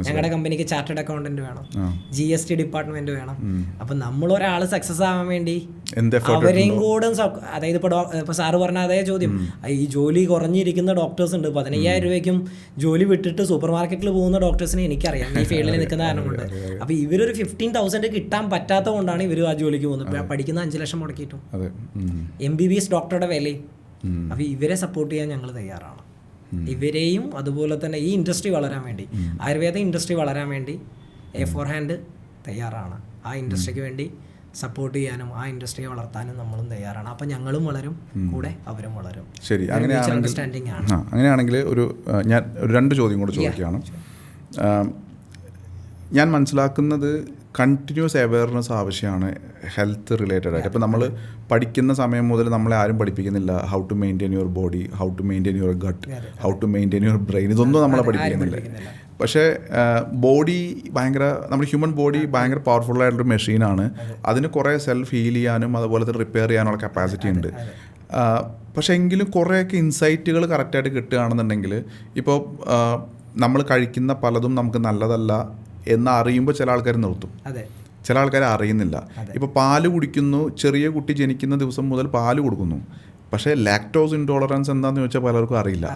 ഞങ്ങളുടെ കമ്പനിക്ക് ചാർട്ടേഡ് അക്കൗണ്ടന്റ് വേണം, GST ഡിപ്പാർട്ട്മെന്റ് വേണം. അപ്പം നമ്മളൊരാൾ സക്സസ് ആവാൻ വേണ്ടി അവരെയും കൂടെ അതായത് ഇപ്പോൾ സാറ് പറഞ്ഞ അതേ ചോദ്യം, ഈ ജോലി കുറഞ്ഞിരിക്കുന്ന ഡോക്ടേഴ്സ് ഉണ്ട്. 15,000 രൂപയ്ക്കും ജോലി വിട്ടിട്ട് സൂപ്പർ മാർക്കറ്റിൽ പോകുന്ന ഡോക്ടേഴ്സിനെ എനിക്കറിയാം, ഈ ഫീൽഡിൽ നിൽക്കുന്ന കാരണം കൊണ്ട്. അപ്പോൾ ഇവരൊരു 15,000 കിട്ടാൻ പറ്റാത്തത് കൊണ്ടാണ് ഇവർ ആ ജോലിക്ക് പോകുന്നത്. പഠിക്കുന്ന 5 ലക്ഷം മുടക്കിയിട്ടും MBBS ഡോക്ടറുടെ വിലയും. അപ്പോൾ ഇവരെ സപ്പോർട്ട് ചെയ്യാൻ ഞങ്ങൾ തയ്യാറാണ്. ഇവരെയും അതുപോലെ തന്നെ ഈ ഇൻഡസ്ട്രി വളരാൻ വേണ്ടി, ആയുർവേദ ഇൻഡസ്ട്രി വളരാൻ വേണ്ടി A4 ഹാൻഡ് തയ്യാറാണ്. ആ ഇൻഡസ്ട്രിക്ക് വേണ്ടി സപ്പോർട്ട് ചെയ്യാനും ആ ഇൻഡസ്ട്രിയെ വളർത്താനും നമ്മളും തയ്യാറാണ്. അപ്പം ഞങ്ങളും വളരും, കൂടെ അവരും വളരും. ശരി, അണ്ടർസ്റ്റാൻഡിംഗ് ആണ്. അങ്ങനെയാണെങ്കിൽ ഞാൻ 2 ചോദ്യം കൂടെ ചോദിക്കുകയാണ്. ഞാൻ മനസ്സിലാക്കുന്നത് കണ്ടിന്യൂസ് അവയർനെസ് ആവശ്യമാണ് ഹെൽത്ത് റിലേറ്റഡ് ആയിട്ട്. ഇപ്പോൾ നമ്മൾ പഠിക്കുന്ന സമയം മുതൽ നമ്മളെ ആരും പഠിപ്പിക്കുന്നില്ല how to maintain your body, how to maintain your gut, how to maintain your brain, ഇതൊന്നും നമ്മളെ പഠിപ്പിക്കുന്നില്ല. പക്ഷേ ബോഡി നമ്മുടെ ഹ്യൂമൻ ബോഡി ഭയങ്കര പവർഫുൾ ആയിട്ടുള്ളൊരു മെഷീനാണ്. അതിന് കുറേ സെൽഫ് ഹീൽ ചെയ്യാനും അതുപോലെ തന്നെ റിപ്പയർ ചെയ്യാനുള്ള കപ്പാസിറ്റി ഉണ്ട്. പക്ഷേ എങ്കിലും കുറേയൊക്കെ ഇൻസൈറ്റുകൾ കറക്റ്റായിട്ട് കിട്ടുകയാണെന്നുണ്ടെങ്കിൽ, ഇപ്പോൾ നമ്മൾ കഴിക്കുന്ന പലതും നമുക്ക് നല്ലതല്ല എന്ന് അറിയുമ്പോൾ ചില ആൾക്കാർ നിർത്തും, ചില ആൾക്കാർ അറിയുന്നില്ല. ഇപ്പോൾ പാല് കുടിക്കുന്നു, ചെറിയ കുട്ടി ജനിക്കുന്ന ദിവസം മുതൽ പാല് കൊടുക്കുന്നു, പക്ഷേ ലാക്ടോസ് ഇൻടോളറൻസ് എന്താണെന്ന് ചോദിച്ചാൽ പലർക്കും അറിയില്ല.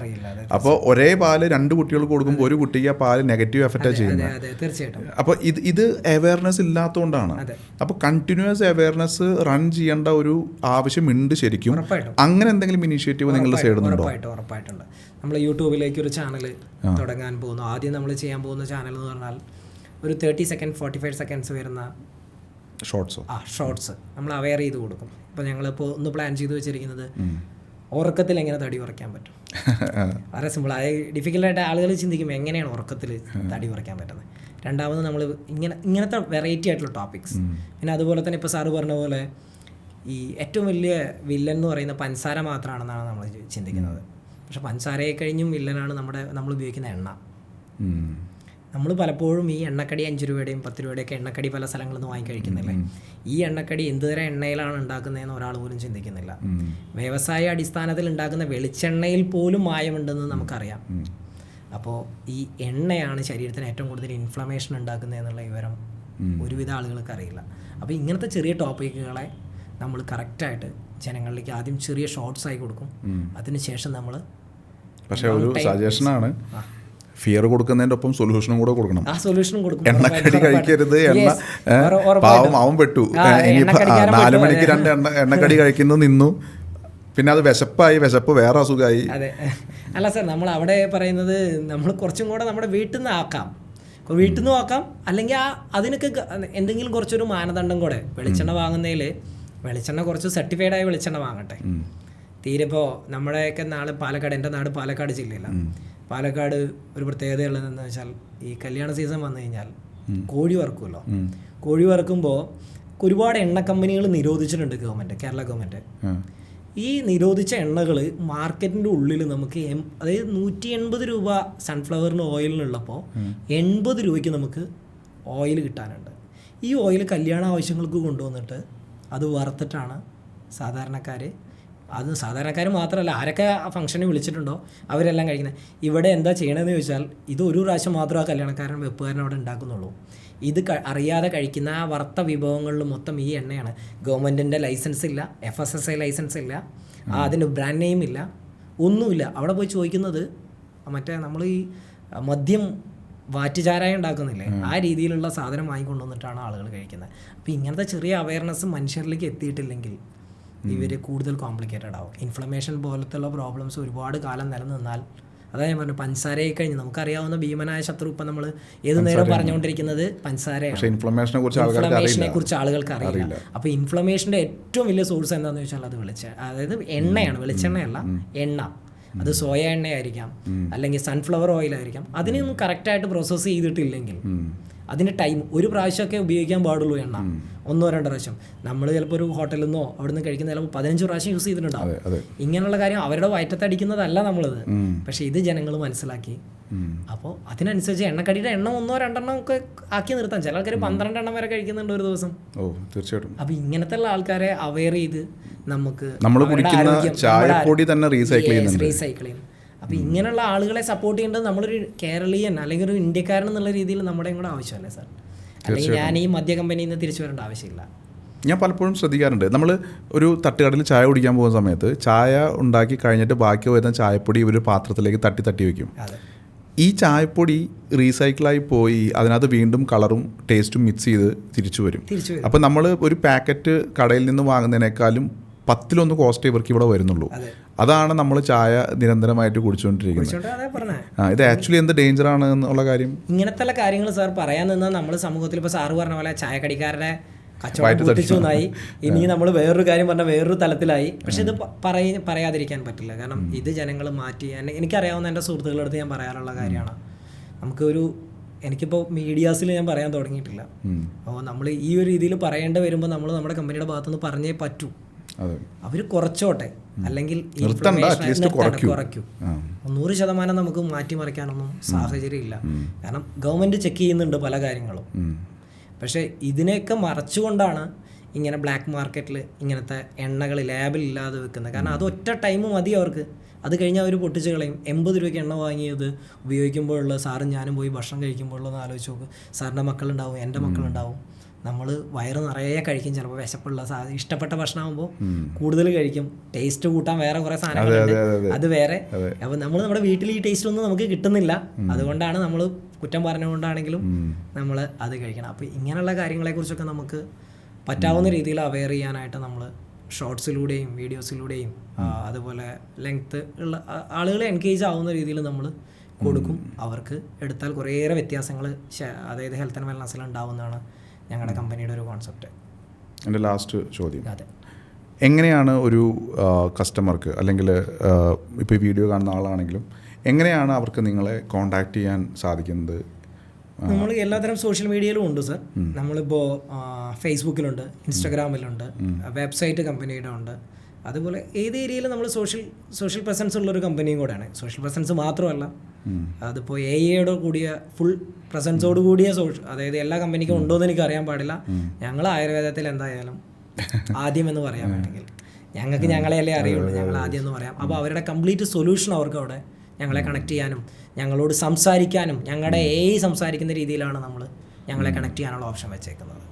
അപ്പോൾ ഒരേ പാല് 2 കുട്ടികൾക്ക് കൊടുക്കുമ്പോൾ ഒരു കുട്ടിക്ക് ആ പാല് നെഗറ്റീവ് എഫക്റ്റാണ് ചെയ്യുന്നത്. അപ്പോൾ ഇത് അവയർനെസ് ഇല്ലാത്തതുകൊണ്ടാണ്. അപ്പോൾ കണ്ടിന്യൂസ് അവയർനെസ് റൺ ചെയ്യേണ്ട ഒരു ആവശ്യമുണ്ട് ശരിക്കും. അങ്ങനെ എന്തെങ്കിലും ഇനീഷ്യേറ്റീവ് നിങ്ങളുടെ സൈഡിൽ നിന്നുണ്ടോ? ഉറപ്പായിട്ടുണ്ട്. നമ്മൾ യൂട്യൂബിലേക്ക് ഒരു ചാനൽ തുടങ്ങാൻ പോകുന്നു. ആദ്യം നമ്മൾ ചെയ്യാൻ പോകുന്ന ചാനൽ എന്ന് പറഞ്ഞാൽ ഒരു 30 സെക്കൻഡ് 45 സെക്കൻഡ്സ് വരുന്ന ഷോർട്സ് നമ്മൾ അവെയർ ചെയ്ത് കൊടുക്കും. ഇപ്പോൾ ഞങ്ങളിപ്പോൾ ഒന്ന് പ്ലാൻ ചെയ്ത് വെച്ചിരിക്കുന്നത് ഉറക്കത്തിൽ എങ്ങനെ തടി കുറയ്ക്കാൻ പറ്റും. വളരെ സിമ്പിൾ. അതായത് ഡിഫിക്കൽട്ടായിട്ട് ആളുകൾ ചിന്തിക്കുമ്പോൾ എങ്ങനെയാണ് ഉറക്കത്തിൽ തടി കുറയ്ക്കാൻ പറ്റുന്നത്. രണ്ടാമത് നമ്മൾ ഇങ്ങനത്തെ വെറൈറ്റി ആയിട്ടുള്ള ടോപ്പിക്സ്. പിന്നെ അതുപോലെ തന്നെ ഇപ്പോൾ സാറ് പറഞ്ഞ പോലെ ഈ ഏറ്റവും വലിയ വില്ലൻ എന്ന് പറയുന്ന പഞ്ചസാര മാത്രമാണെന്നാണ് നമ്മൾ ചിന്തിക്കുന്നത്. പക്ഷെ പഞ്ചസാരയെ കഴിഞ്ഞും വില്ലനാണ് നമ്മൾ ഉപയോഗിക്കുന്ന എണ്ണ. നമ്മൾ പലപ്പോഴും ഈ എണ്ണക്കടി 5 രൂപയുടെയും 10 രൂപയുടെയൊക്കെ എണ്ണക്കടി പല സ്ഥലങ്ങളിൽ നിന്ന് വാങ്ങി കഴിക്കുന്നില്ലേ. ഈ എണ്ണക്കടി എന്തുതരം എണ്ണയിലാണ് ഉണ്ടാക്കുന്നതെന്ന് ഒരാൾ പോലും ചിന്തിക്കുന്നില്ല. വ്യവസായ അടിസ്ഥാനത്തിൽ ഉണ്ടാക്കുന്ന വെളിച്ചെണ്ണയിൽ പോലും മായമുണ്ടെന്ന് നമുക്കറിയാം. അപ്പോൾ ഈ എണ്ണയാണ് ശരീരത്തിന് ഏറ്റവും കൂടുതൽ ഇൻഫ്ലമേഷൻ ഉണ്ടാക്കുന്നത് എന്നുള്ള വിവരം ഒരുവിധ ആളുകൾക്ക് അറിയില്ല. അപ്പോൾ ഇങ്ങനത്തെ ചെറിയ ടോപ്പിക്കുകളെ നമ്മൾ കറക്റ്റായിട്ട് ജനങ്ങളിലേക്ക് ആദ്യം ചെറിയ ഷോർട്സ് ആയി കൊടുക്കും. അതിനുശേഷം നമ്മൾ പക്ഷേ ഒരു സജഷനാണ്, ഫിയർ കൊടുക്കുന്നതിൻ്റെ ഒപ്പം സൊല്യൂഷനും കൂടെ കൊടുക്കണം. ആ സൊല്യൂഷനും കൊടുക്കും. എണ്ണക്കടി കഴിക്കരുത്, പാവം അവൻ പെട്ടു. ഇനിയിപ്പോൾ 4 മണിക്ക് 2 എണ്ണക്കടി കഴിക്കുന്നു നിന്നു, പിന്നെ അത് വിശപ്പ് വേറെ അസുഖമായി. അതെ, അല്ല സാർ, നമ്മൾ അവിടെ പറയുന്നത് നമ്മൾ കുറച്ചും കൂടെ നമ്മുടെ വീട്ടിൽ നിന്ന് ആക്കാം, അല്ലെങ്കിൽ അതിനൊക്കെ എന്തെങ്കിലും കുറച്ചൊരു മാനദണ്ഡം കൂടെ. വെളിച്ചെണ്ണ വാങ്ങുന്നതിൽ വെളിച്ചെണ്ണ കുറച്ച് സർട്ടിഫൈഡായ വെളിച്ചെണ്ണ വാങ്ങട്ടെ. തീരെ ഇപ്പോൾ നമ്മുടെയൊക്കെ എൻ്റെ നാട് പാലക്കാട് ജില്ലയിലാണ്. പാലക്കാട് ഒരു പ്രത്യേകത ഉള്ളതെന്ന് വെച്ചാൽ ഈ കല്യാണ സീസൺ വന്നു കഴിഞ്ഞാൽ കോഴി വറുക്കുമല്ലോ. കോഴി വറുക്കുമ്പോൾ ഒരുപാട് എണ്ണ കമ്പനികൾ നിരോധിച്ചിട്ടുണ്ട് കേരള ഗവൺമെൻറ്. ഈ നിരോധിച്ച എണ്ണകൾ മാർക്കറ്റിൻ്റെ ഉള്ളിൽ നമുക്ക് അതായത് 180 രൂപ സൺഫ്ലവറിന് ഓയിലിനുള്ളപ്പോൾ 80 രൂപയ്ക്ക് നമുക്ക് ഓയിൽ കിട്ടാനുണ്ട്. ഈ ഓയിൽ കല്യാണ ആവശ്യങ്ങൾക്ക് കൊണ്ടുവന്നിട്ട് അത് വറുത്തിട്ടാണ് സാധാരണക്കാർ മാത്രമല്ല, ആരൊക്കെ ആ ഫംഗ്ഷന് വിളിച്ചിട്ടുണ്ടോ അവരെല്ലാം കഴിക്കുന്നത്. ഇവിടെ എന്താ ചെയ്യണമെന്ന് ചോദിച്ചാൽ, ഇത് ഒരു പ്രാവശ്യം മാത്രം ആ കല്യാണക്കാരൻ വെപ്പുകാരൻ അവിടെ ഉണ്ടാക്കുന്നുള്ളൂ. ഇത് അറിയാതെ കഴിക്കുന്ന ആ വറുത്ത വിഭവങ്ങളിൽ മൊത്തം ഈ എണ്ണയാണ്. ഗവൺമെൻറ്റിൻ്റെ ലൈസൻസ് ഇല്ല, FSSAI ലൈസൻസ് ഇല്ല, അതിന് ബ്രാൻഡ് നെയിം ഇല്ല, ഒന്നുമില്ല. അവിടെ പോയി ചോദിക്കുന്നത് മറ്റേ നമ്മൾ ഈ മദ്യം വാറ്റുചാരായം ഉണ്ടാക്കുന്നില്ലേ, ആ രീതിയിലുള്ള സാധനം വാങ്ങിക്കൊണ്ടുവന്നിട്ടാണ് ആളുകൾ കഴിക്കുന്നത്. അപ്പോൾ ഇങ്ങനത്തെ ചെറിയ അവയർനെസ് മനുഷ്യരിലേക്ക് എത്തിയിട്ടില്ലെങ്കിൽ ഇവർ കൂടുതൽ കോംപ്ലിക്കേറ്റഡ് ആവും. ഇൻഫ്ലമേഷൻ പോലത്തുള്ള പ്രോബ്ലംസ് ഒരുപാട് കാലം നിലനിന്നാൽ, അതാ ഞാൻ പറഞ്ഞു, പഞ്ചസാരയെ കഴിഞ്ഞ് നമുക്കറിയാവുന്ന ഭീമനായ ശത്രു ഇപ്പം നമ്മൾ ഏത് നേരം പറഞ്ഞുകൊണ്ടിരിക്കുന്നത് പഞ്ചസാരയാണ്. ഇൻഫ്ലമേഷനെ കുറിച്ച് ആളുകൾക്ക് അറിയില്ല. അപ്പോൾ ഇൻഫ്ലമേഷൻ്റെ ഏറ്റവും വലിയ സോഴ്സ് എന്താണെന്ന് വെച്ചാൽ അത് അതായത് എണ്ണയാണ്, വെളിച്ചെണ്ണയല്ല, എണ്ണ. അത് സോയ എണ്ണയായിരിക്കാം, അല്ലെങ്കിൽ സൺഫ്ലവർ ഓയിലായിരിക്കാം. അതിനൊന്നും കറക്റ്റായിട്ട് പ്രോസസ്സ് ചെയ്തിട്ടില്ലെങ്കിൽ അതിന് ടൈം, ഒരു പ്രാവശ്യമൊക്കെ ഉപയോഗിക്കാൻ പാടുള്ളൂ എണ്ണ, 1-2 പ്രാവശ്യം. നമ്മൾ ചിലപ്പോൾ ഒരു ഹോട്ടലിൽ നിന്നോ അവിടെ നിന്ന് കഴിക്കുന്ന ചിലപ്പോൾ 15 പ്രാവശ്യം യൂസ് ചെയ്തിട്ടുണ്ടാവും. ഇങ്ങനെയുള്ള കാര്യം അവരുടെ വയറ്റത്തടിക്കുന്നതല്ല നമ്മളത്. പക്ഷേ ഇത് ജനങ്ങൾ മനസ്സിലാക്കി. അപ്പോൾ അതിനനുസരിച്ച് എണ്ണക്കടിയുടെ എണ്ണം 1-2 ഒക്കെ ആക്കി നിർത്താം. ചില ആൾക്കാർ 12 എണ്ണം വരെ കഴിക്കുന്നുണ്ട് ഒരു ദിവസം. തീർച്ചയായിട്ടും. അപ്പോൾ ഇങ്ങനത്തെ ഉള്ള ആൾക്കാരെ അവെയർ ചെയ്ത് നമ്മൾ കുടിക്കുന്ന ചായപ്പൊടി തന്നെ റീസൈക്കിൾ ചെയ്യും. അപ്പോൾ ഇങ്ങനെയുള്ള ആളുകളെ സപ്പോർട്ട് ചെയ്യേണ്ടത് നമ്മളൊരു കേരളീയൻ അല്ലെങ്കിൽ ഒരു ഇന്ത്യക്കാരൻ എന്നുള്ള രീതിയിൽ നമ്മുടെയും കൂടെ ആവശ്യമല്ലേ സാർ? അല്ലെങ്കിൽ ഞാൻ ഈ മദ്യ കമ്പനിയിൽ നിന്ന് തിരിച്ചു വരേണ്ട ആവശ്യമില്ല. ഞാൻ പലപ്പോഴും ശ്രദ്ധിക്കാറുണ്ട്, നമ്മൾ ഒരു തട്ടുകടയിൽ ചായ കുടിക്കാൻ പോകുന്ന സമയത്ത് ചായ ഉണ്ടാക്കി കഴിഞ്ഞിട്ട് ബാക്കി വരുന്ന ചായപ്പൊടി ഒരു പാത്രത്തിലേക്ക് തട്ടി തട്ടി വയ്ക്കും. ഈ ചായപ്പൊടി റീസൈക്കിളായി പോയി അതിനകത്ത് വീണ്ടും കളറും ടേസ്റ്റും മിക്സ് ചെയ്ത് തിരിച്ചു വരും. അപ്പോൾ നമ്മൾ ഒരു പാക്കറ്റ് കടയിൽ നിന്ന് വാങ്ങുന്നതിനേക്കാളും 10 കോസ്റ്റ് ഇവർക്ക് ഇവിടെ വരുന്നുള്ളൂ. അതാണ് നമ്മൾ ചായ നിരന്തരമായിട്ട് കുടിച്ചുകൊണ്ടിരിക്കുന്നത്. ഇത് ആക്ച്വലി എന്ത് ഡേഞ്ചറാണ് എന്നുള്ള കാര്യം, ഇങ്ങനത്തെ കാര്യങ്ങൾ സാർ പറയാൻ നിന്നാൽ നമ്മൾ സമൂഹത്തിൽ ഇപ്പോൾ സാറ് പറഞ്ഞ പോലെ ചായക്കടിക്കാരുടെ കച്ചവടം പൊട്ടിച്ചൊന്നായി. ഇനി നമ്മൾ വേറൊരു കാര്യം പറഞ്ഞാൽ വേറൊരു തലത്തിലായി. പക്ഷെ ഇത് പറയാതിരിക്കാൻ പറ്റില്ല. കാരണം ഇത് ജനങ്ങൾ മാറ്റി, എനിക്കറിയാവുന്ന എൻ്റെ സുഹൃത്തുക്കളുടെ അടുത്ത് ഞാൻ പറയാറുള്ള കാര്യമാണ്. എനിക്കിപ്പോൾ മീഡിയാസിൽ ഞാൻ പറയാൻ തുടങ്ങിയിട്ടില്ല. അപ്പോൾ നമ്മൾ ഈ ഒരു രീതിയിൽ പറയേണ്ടി വരുമ്പോൾ നമ്മൾ നമ്മുടെ കമ്പനിയുടെ ഭാഗത്തുനിന്ന് പറഞ്ഞേ പറ്റൂ. അവർ കുറച്ചോട്ടെ, അല്ലെങ്കിൽ കുറയ്ക്കൂ. 100% നമുക്ക് മാറ്റിമറിക്കാനൊന്നും സാഹചര്യമില്ല. കാരണം ഗവൺമെൻറ് ചെക്ക് ചെയ്യുന്നുണ്ട് പല കാര്യങ്ങളും. പക്ഷേ ഇതിനെയൊക്കെ മറച്ചുകൊണ്ടാണ് ഇങ്ങനെ ബ്ലാക്ക് മാർക്കറ്റിൽ ഇങ്ങനത്തെ എണ്ണകൾ ലാബിൽ ഇല്ലാതെ വെക്കുന്നത്. കാരണം അത് ഒറ്റ ടൈം മതി അവർക്ക്. അത് കഴിഞ്ഞാൽ അവർ പൊട്ടിച്ച് കളയും. 80 രൂപയ്ക്ക് എണ്ണ വാങ്ങിയത് ഉപയോഗിക്കുമ്പോഴുള്ള, സാറും ഞാനും പോയി ഭക്ഷണം കഴിക്കുമ്പോഴുള്ളതെന്ന് ആലോചിച്ച് നോക്ക്. സാറിൻ്റെ മക്കളുണ്ടാവും, എൻ്റെ മക്കളുണ്ടാവും. നമ്മൾ വയറ് നിറയെ കഴിക്കും. ചിലപ്പോൾ വിശപ്പുള്ള ഇഷ്ടപ്പെട്ട ഭക്ഷണമാകുമ്പോൾ കൂടുതൽ കഴിക്കും. ടേസ്റ്റ് കൂട്ടാൻ വേറെ കുറേ സാധനങ്ങളുണ്ട്, അത് വേറെ. അപ്പോൾ നമ്മൾ നമ്മുടെ വീട്ടിൽ ഈ ടേസ്റ്റ് ഒന്നും നമുക്ക് കിട്ടുന്നില്ല. അതുകൊണ്ടാണ് നമ്മൾ കുറ്റം പറഞ്ഞുകൊണ്ടാണെങ്കിലും നമ്മൾ അത് കഴിക്കണം. അപ്പോൾ ഇങ്ങനെയുള്ള കാര്യങ്ങളെക്കുറിച്ചൊക്കെ നമുക്ക് പറ്റാവുന്ന രീതിയിൽ അവെയർ ചെയ്യാനായിട്ട് നമ്മൾ ഷോർട്സിലൂടെയും വീഡിയോസിലൂടെയും അതുപോലെ ലെങ്ത്ത് ഉള്ള ആളുകളെ എൻഗേജ് ആവുന്ന രീതിയിൽ നമ്മൾ കൊടുക്കും. അവർക്ക് എടുത്താൽ കുറേയേറെ വ്യത്യാസങ്ങൾ അതായത് ഹെൽത്ത് ആൻഡ് വെൽനസ്സിൽ ഉണ്ടാവുന്നതാണ് ഞങ്ങളുടെ കമ്പനിയുടെ ഒരു കോൺസെപ്റ്റ്. എൻ്റെ ലാസ്റ്റ് ചോദ്യം, എങ്ങനെയാണ് ഒരു കസ്റ്റമർക്ക് അല്ലെങ്കിൽ ഇപ്പോൾ ഈ വീഡിയോ കാണുന്ന ആളാണെങ്കിലും എങ്ങനെയാണ് അവർക്ക് നിങ്ങളെ കോൺടാക്റ്റ് ചെയ്യാൻ സാധിക്കുന്നത്? നമ്മൾ എല്ലാത്തരം സോഷ്യൽ മീഡിയയിലും ഉണ്ട് സർ. നമ്മളിപ്പോൾ ഫേസ്ബുക്കിലുണ്ട്, ഇൻസ്റ്റാഗ്രാമിലുണ്ട്, വെബ്സൈറ്റ് കമ്പനിയുടെ ഉണ്ട്. അതുപോലെ ഏത് ഏരിയയിൽ നമ്മൾ സോഷ്യൽ പ്രസൻസ് ഉള്ളൊരു കമ്പനിയും കൂടെയാണ്. സോഷ്യൽ പ്രസൻസ് മാത്രമല്ല, അതിപ്പോൾ എയോട് കൂടിയ ഫുൾ പ്രസൻസോട് കൂടിയ അതായത് എല്ലാ കമ്പനിക്കും ഉണ്ടോ എന്ന് എനിക്ക് അറിയാൻ പാടില്ല. ഞങ്ങൾ ആയുർവേദത്തിൽ എന്തായാലും ആദ്യം എന്ന് പറയാൻ വേണമെങ്കിൽ ഞങ്ങൾക്ക് ഞങ്ങളെയല്ലേ അറിയുള്ളൂ, ഞങ്ങൾ ആദ്യം എന്ന് പറയാം. അപ്പോൾ അവരുടെ കംപ്ലീറ്റ് സൊല്യൂഷൻ അവർക്ക് അവിടെ ഞങ്ങളെ കണക്ട് ചെയ്യാനും ഞങ്ങളോട് സംസാരിക്കാനും ഞങ്ങളുടെ സംസാരിക്കുന്ന രീതിയിലാണ് നമ്മൾ ഞങ്ങളെ കണക്ട് ചെയ്യാനുള്ള ഓപ്ഷൻ വെച്ചേക്കുന്നത്.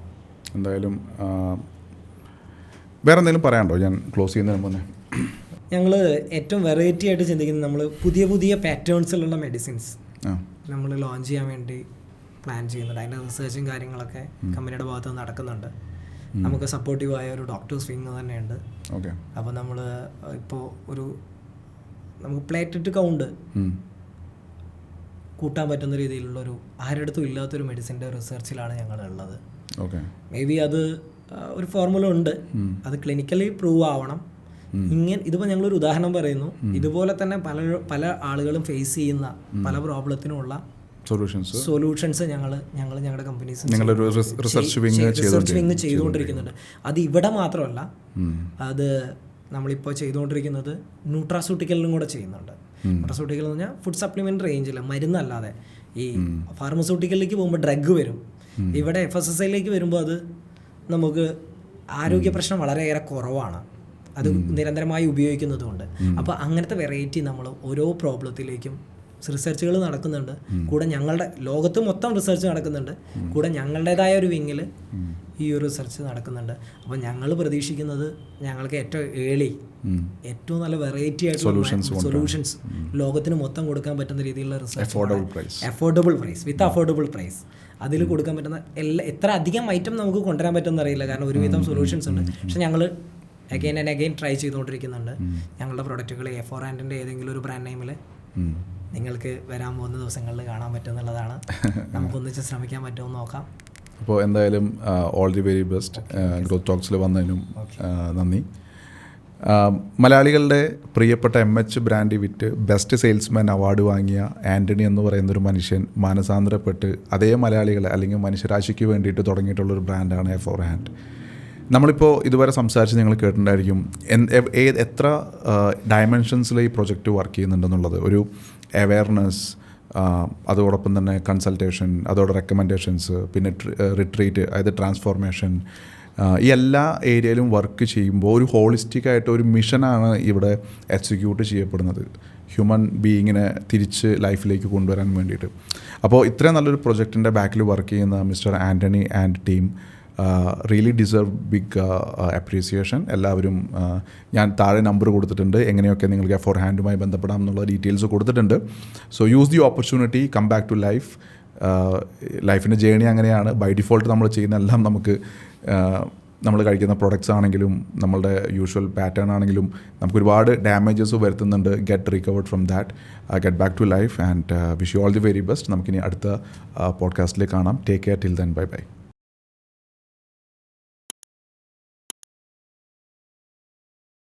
എന്തായാലും വേറെ എന്തെങ്കിലും പറയാനുണ്ടോ ഞാൻ ക്ലോസ് ചെയ്യുന്നതിന് മുന്നേ? ഞങ്ങൾ ഏറ്റവും വെറൈറ്റി ആയിട്ട് ചിന്തിക്കുന്നത് നമ്മൾ പുതിയ പുതിയ പാറ്റേൺസിലുള്ള മെഡിസിൻസ് നമ്മൾ ലോഞ്ച് ചെയ്യാൻ വേണ്ടി പ്ലാൻ ചെയ്യുന്നുണ്ട്. അതിൻ്റെ റിസർച്ചും കാര്യങ്ങളൊക്കെ കമ്പനിയുടെ ഭാഗത്ത് നടക്കുന്നുണ്ട്. നമുക്ക് സപ്പോർട്ടീവായ ഒരു ഡോക്ടേഴ്സ് വിങ് തന്നെയുണ്ട്. അപ്പോൾ നമ്മൾ ഇപ്പോൾ നമുക്ക് പ്ലേറ്ററ്റ് കൗണ്ട് കൂട്ടാൻ പറ്റുന്ന രീതിയിലുള്ളൊരു ആരുടെ അടുത്തും ഇല്ലാത്തൊരു മെഡിസിൻ്റെ റിസർച്ചിലാണ് ഞങ്ങളുള്ളത്. മേ ബി അത് ഒരു ഫോർമുല ഉണ്ട്, അത് ക്ലിനിക്കലി പ്രൂവ് ആവണം. ഇതിപ്പോൾ ഞങ്ങളൊരു ഉദാഹരണം പറയുന്നു. ഇതുപോലെ തന്നെ പല ആളുകളും ഫേസ് ചെയ്യുന്ന പല പ്രോബ്ലത്തിനുമുള്ള സൊല്യൂഷൻസ് ഞങ്ങളുടെ കമ്പനീസ് റിസർച്ച് വിങ് ചെയ്തുകൊണ്ടിരിക്കുന്നുണ്ട്. അത് ഇവിടെ മാത്രമല്ല, അത് നമ്മളിപ്പോൾ ചെയ്തുകൊണ്ടിരിക്കുന്നത് ന്യൂട്രാസ്യൂട്ടിക്കലിനും കൂടെ ചെയ്യുന്നുണ്ട്. ന്യൂട്രാസ്യൂട്ടിക്കൽ എന്ന് പറഞ്ഞാൽ ഫുഡ് സപ്ലിമെൻ്റ് റേഞ്ചിൽ മരുന്നല്ലാതെ ഈ ഫാർമസ്യൂട്ടിക്കലിലേക്ക് പോകുമ്പോൾ ഡ്രഗ് വരും. ഇവിടെ FSSAയിലേക്ക് വരുമ്പോൾ അത് നമുക്ക് ആരോഗ്യ പ്രശ്നം വളരെയേറെ കുറവാണ്, അത് നിരന്തരമായി ഉപയോഗിക്കുന്നതുകൊണ്ട്. അപ്പോൾ അങ്ങനത്തെ വെറൈറ്റി നമ്മൾ ഓരോ പ്രോബ്ലത്തിലേക്കും റിസർച്ചുകൾ നടക്കുന്നുണ്ട്. കൂടെ ഞങ്ങളുടെ ലോകത്ത് മൊത്തം റിസർച്ച് നടക്കുന്നുണ്ട്. കൂടെ ഞങ്ങളുടേതായ ഒരു വിങ്ങിൽ ഈ ഒരു റിസർച്ച് നടക്കുന്നുണ്ട്. അപ്പോൾ ഞങ്ങൾ പ്രതീക്ഷിക്കുന്നത് ഞങ്ങൾക്ക് ഏറ്റവും നല്ല വെറൈറ്റി ആയിട്ടുള്ള സൊല്യൂഷൻസ് ലോകത്തിന് മൊത്തം കൊടുക്കാൻ പറ്റുന്ന രീതിയിലുള്ള റിസർച്ച്, അഫോർഡബിൾ പ്രൈസ് അതിൽ കൊടുക്കാൻ പറ്റുന്ന എത്ര അധികം ഐറ്റം നമുക്ക് കൊണ്ടുവരാൻ പറ്റുമെന്ന് അറിയില്ല. കാരണം ഒരുവിധം സൊല്യൂഷൻസ് ഉണ്ട്. പക്ഷെ ഞങ്ങൾ അഗെയിൻ ട്രൈ ചെയ്തുകൊണ്ടിരിക്കുന്നുണ്ട്. ഞങ്ങളുടെ പ്രൊഡക്റ്റുകൾ A4 ഹാൻഡിൻ്റെ ഏതെങ്കിലും ഒരു ബ്രാൻഡ് നെയിമിൽ നിങ്ങൾക്ക് വരാൻ പോകുന്ന ദിവസങ്ങളിൽ കാണാൻ പറ്റുമെന്നുള്ളതാണ്. നമുക്കൊന്നിച്ച് ശ്രമിക്കാൻ പറ്റുമെന്ന് നോക്കാം. അപ്പോൾ എന്തായാലും all the very best. Growth ടോക്സിൽ വന്നതിനും നന്ദി. മലയാളികളുടെ പ്രിയപ്പെട്ട MH brand with best salesman award വാങ്ങിയ ആൻ്റണി എന്ന് പറയുന്നൊരു മനുഷ്യൻ മാനസാന്തരപ്പെട്ട് അതേ മലയാളികളെ അല്ലെങ്കിൽ മനുഷ്യരാശിക്ക് വേണ്ടിയിട്ട് തുടങ്ങിയിട്ടുള്ളൊരു ബ്രാൻഡാണ് A4 ഹാൻഡ്. നമ്മളിപ്പോൾ ഇതുവരെ സംസാരിച്ച് നിങ്ങൾ കേട്ടിട്ടുണ്ടായിരിക്കും എത്ര ഡയമെൻഷൻസിൽ ഈ പ്രൊജക്റ്റ് വർക്ക് ചെയ്യുന്നുണ്ടെന്നുള്ളത്. ഒരു അവെയർനെസ്, അതോടൊപ്പം തന്നെ കൺസൾട്ടേഷൻ, അതോടെ റെക്കമെൻഡേഷൻസ്, പിന്നെ റിട്രീറ്റ്, അതായത് ട്രാൻസ്ഫോർമേഷൻ, ഈ എല്ലാ ഏരിയയിലും വർക്ക് ചെയ്യുമ്പോൾ ഒരു ഹോളിസ്റ്റിക് ആയിട്ട് ഒരു മിഷനാണ് ഇവിടെ എക്സിക്യൂട്ട് ചെയ്യപ്പെടുന്നത്. ഹ്യൂമൻ ബീയിങ്ങിനെ തിരിച്ച് ലൈഫിലേക്ക് കൊണ്ടുവരാൻ വേണ്ടിയിട്ട്. അപ്പോൾ ഇത്രയും നല്ലൊരു പ്രൊജക്റ്റിൻ്റെ ബാക്കിൽ വർക്ക് ചെയ്യുന്ന mister Antony and team really deserve big appreciation. എല്ലാവരും ഞാൻ താഴെ നമ്പർ കൊടുത്തിട്ടുണ്ട്, എങ്ങനെയൊക്കെ നിങ്ങൾക്ക് ഫോർ ഹാൻഡുമായി ബന്ധപ്പെടാം എന്നുള്ള ഡീറ്റെയിൽസ് കൊടുത്തിട്ടുണ്ട്. So use the opportunity, come back to life. ലൈഫിൻ്റെ ജേണി അങ്ങനെയാണ്. ബൈ ഡിഫോൾട്ട് നമ്മൾ ചെയ്യുന്ന എല്ലാം നമുക്ക് നമ്മൾ കഴിക്കുന്ന പ്രൊഡക്ട്സ് ആണെങ്കിലും നമ്മളുടെ യൂഷ്വൽ പാറ്റേൺ ആണെങ്കിലും നമുക്ക് ഒരുപാട് ഡാമേജസ് വരുത്തുന്നുണ്ട്. Get recovered from that, get back to life and wish you all the very best. നമുക്കിനി അടുത്ത പോഡ്കാസ്റ്റിലേക്ക് കാണാം. Take care till then, bye by.